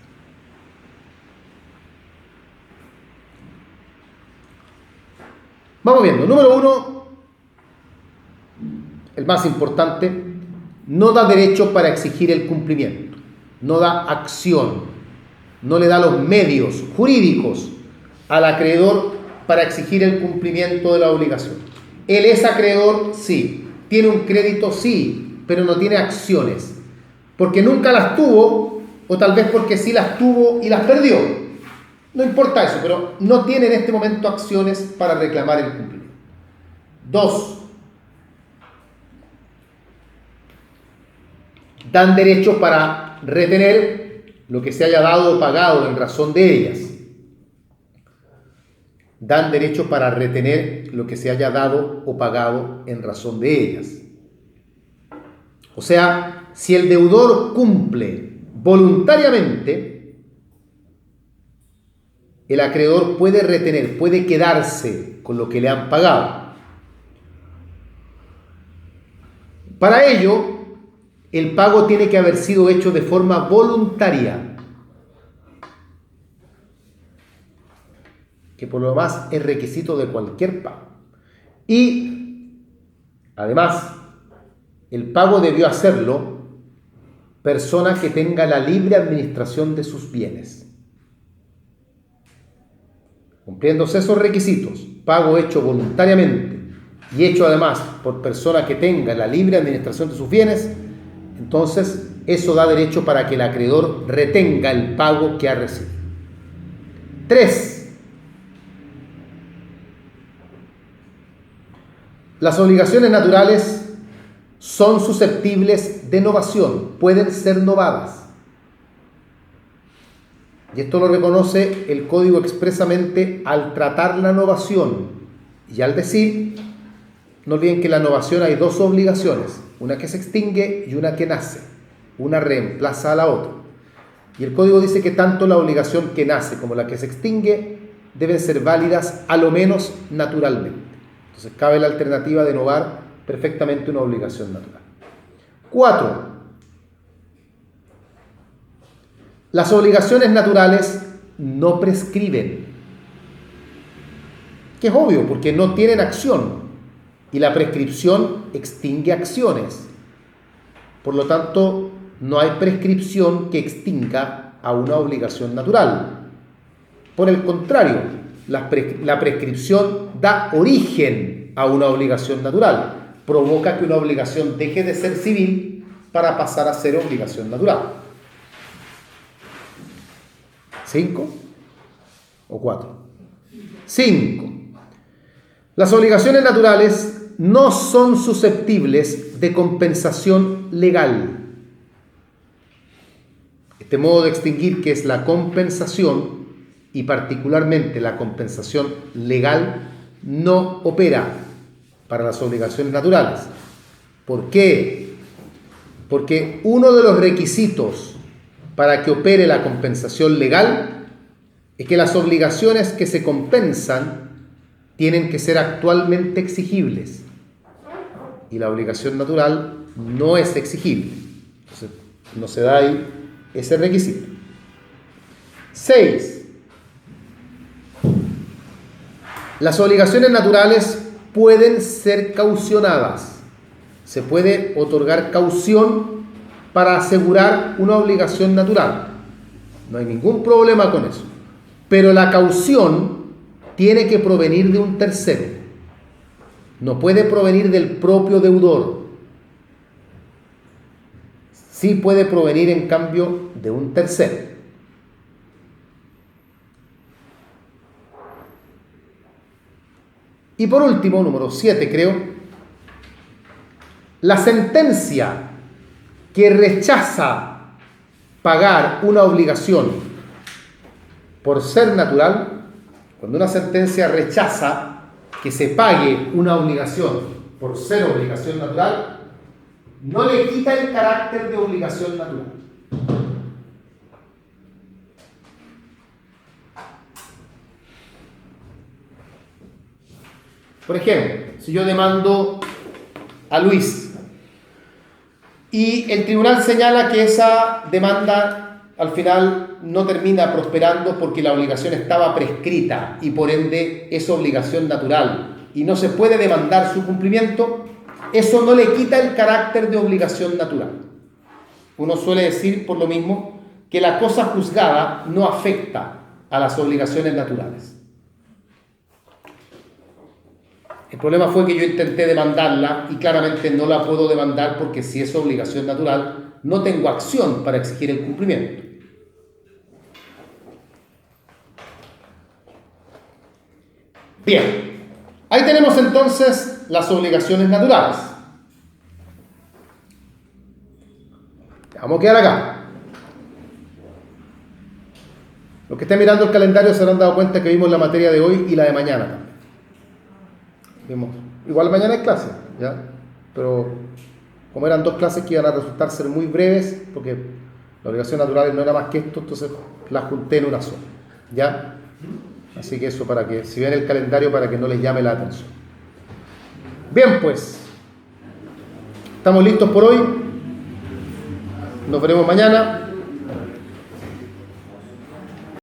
Vamos viendo. Número 1, el más importante, no da derecho para exigir el cumplimiento, no da acción, no le da los medios jurídicos al acreedor para exigir el cumplimiento de la obligación. Él es acreedor, sí, tiene un crédito, sí, pero no tiene acciones, porque nunca las tuvo, o tal vez porque sí las tuvo y las perdió. No importa eso, pero no tiene en este momento acciones para reclamar el cumplimiento. 2, dan derecho para retener lo que se haya dado o pagado en razón de ellas. Dan derecho para retener lo que se haya dado o pagado en razón de ellas. O sea, si el deudor cumple voluntariamente, el acreedor puede retener, puede quedarse con lo que le han pagado. Para ello, el pago tiene que haber sido hecho de forma voluntaria, que por lo demás es requisito de cualquier pago. Y, además, el pago debió hacerlo persona que tenga la libre administración de sus bienes. Cumpliéndose esos requisitos, pago hecho voluntariamente y hecho además por persona que tenga la libre administración de sus bienes, entonces eso da derecho para que el acreedor retenga el pago que ha recibido. 3. Las obligaciones naturales son susceptibles de novación, pueden ser novadas. Y esto lo reconoce el Código expresamente al tratar la novación y al decir, no olviden que en la novación hay dos obligaciones, una que se extingue y una que nace, una reemplaza a la otra. Y el Código dice que tanto la obligación que nace como la que se extingue deben ser válidas a lo menos naturalmente. Entonces cabe la alternativa de novar perfectamente una obligación natural. 4. Las obligaciones naturales no prescriben. Que es obvio, porque no tienen acción y la prescripción extingue acciones. Por lo tanto, no hay prescripción que extinga a una obligación natural. Por el contrario, la prescripción da origen a una obligación natural, provoca que una obligación deje de ser civil para pasar a ser obligación natural. 5 o 4. 5. Las obligaciones naturales no son susceptibles de compensación legal. Este modo de extinguir, que es la compensación, y particularmente la compensación legal, no opera para las obligaciones naturales. ¿Por qué? Porque uno de los requisitos para que opere la compensación legal es que las obligaciones que se compensan tienen que ser actualmente exigibles. Y la obligación natural no es exigible. Entonces, no se da ahí ese requisito. 6. Las obligaciones naturales pueden ser caucionadas. Se puede otorgar caución para asegurar una obligación natural. No hay ningún problema con eso. Pero la caución tiene que provenir de un tercero. No puede provenir del propio deudor. Sí puede provenir, en cambio, de un tercero. Y por último, número 7 creo, la sentencia que rechaza pagar una obligación por ser natural, cuando una sentencia rechaza que se pague una obligación por ser obligación natural, no le quita el carácter de obligación natural. Por ejemplo, si yo demando a Luis y el tribunal señala que esa demanda al final no termina prosperando porque la obligación estaba prescrita y por ende es obligación natural y no se puede demandar su cumplimiento, eso no le quita el carácter de obligación natural. Uno suele decir por lo mismo que la cosa juzgada no afecta a las obligaciones naturales. El problema fue que yo intenté demandarla y claramente no la puedo demandar porque si es obligación natural, no tengo acción para exigir el cumplimiento. Bien, ahí tenemos entonces las obligaciones naturales. Vamos a quedar acá. Los que estén mirando el calendario se habrán dado cuenta que vimos la materia de hoy y la de mañana también. Igual mañana hay clase, ¿ya? Pero como eran dos clases que iban a resultar ser muy breves, porque la obligación natural no era más que esto, entonces las junté en una sola, ¿ya? Así que eso para que, si ven el calendario, para que no les llame la atención. Bien, pues, estamos listos por hoy. Nos veremos mañana.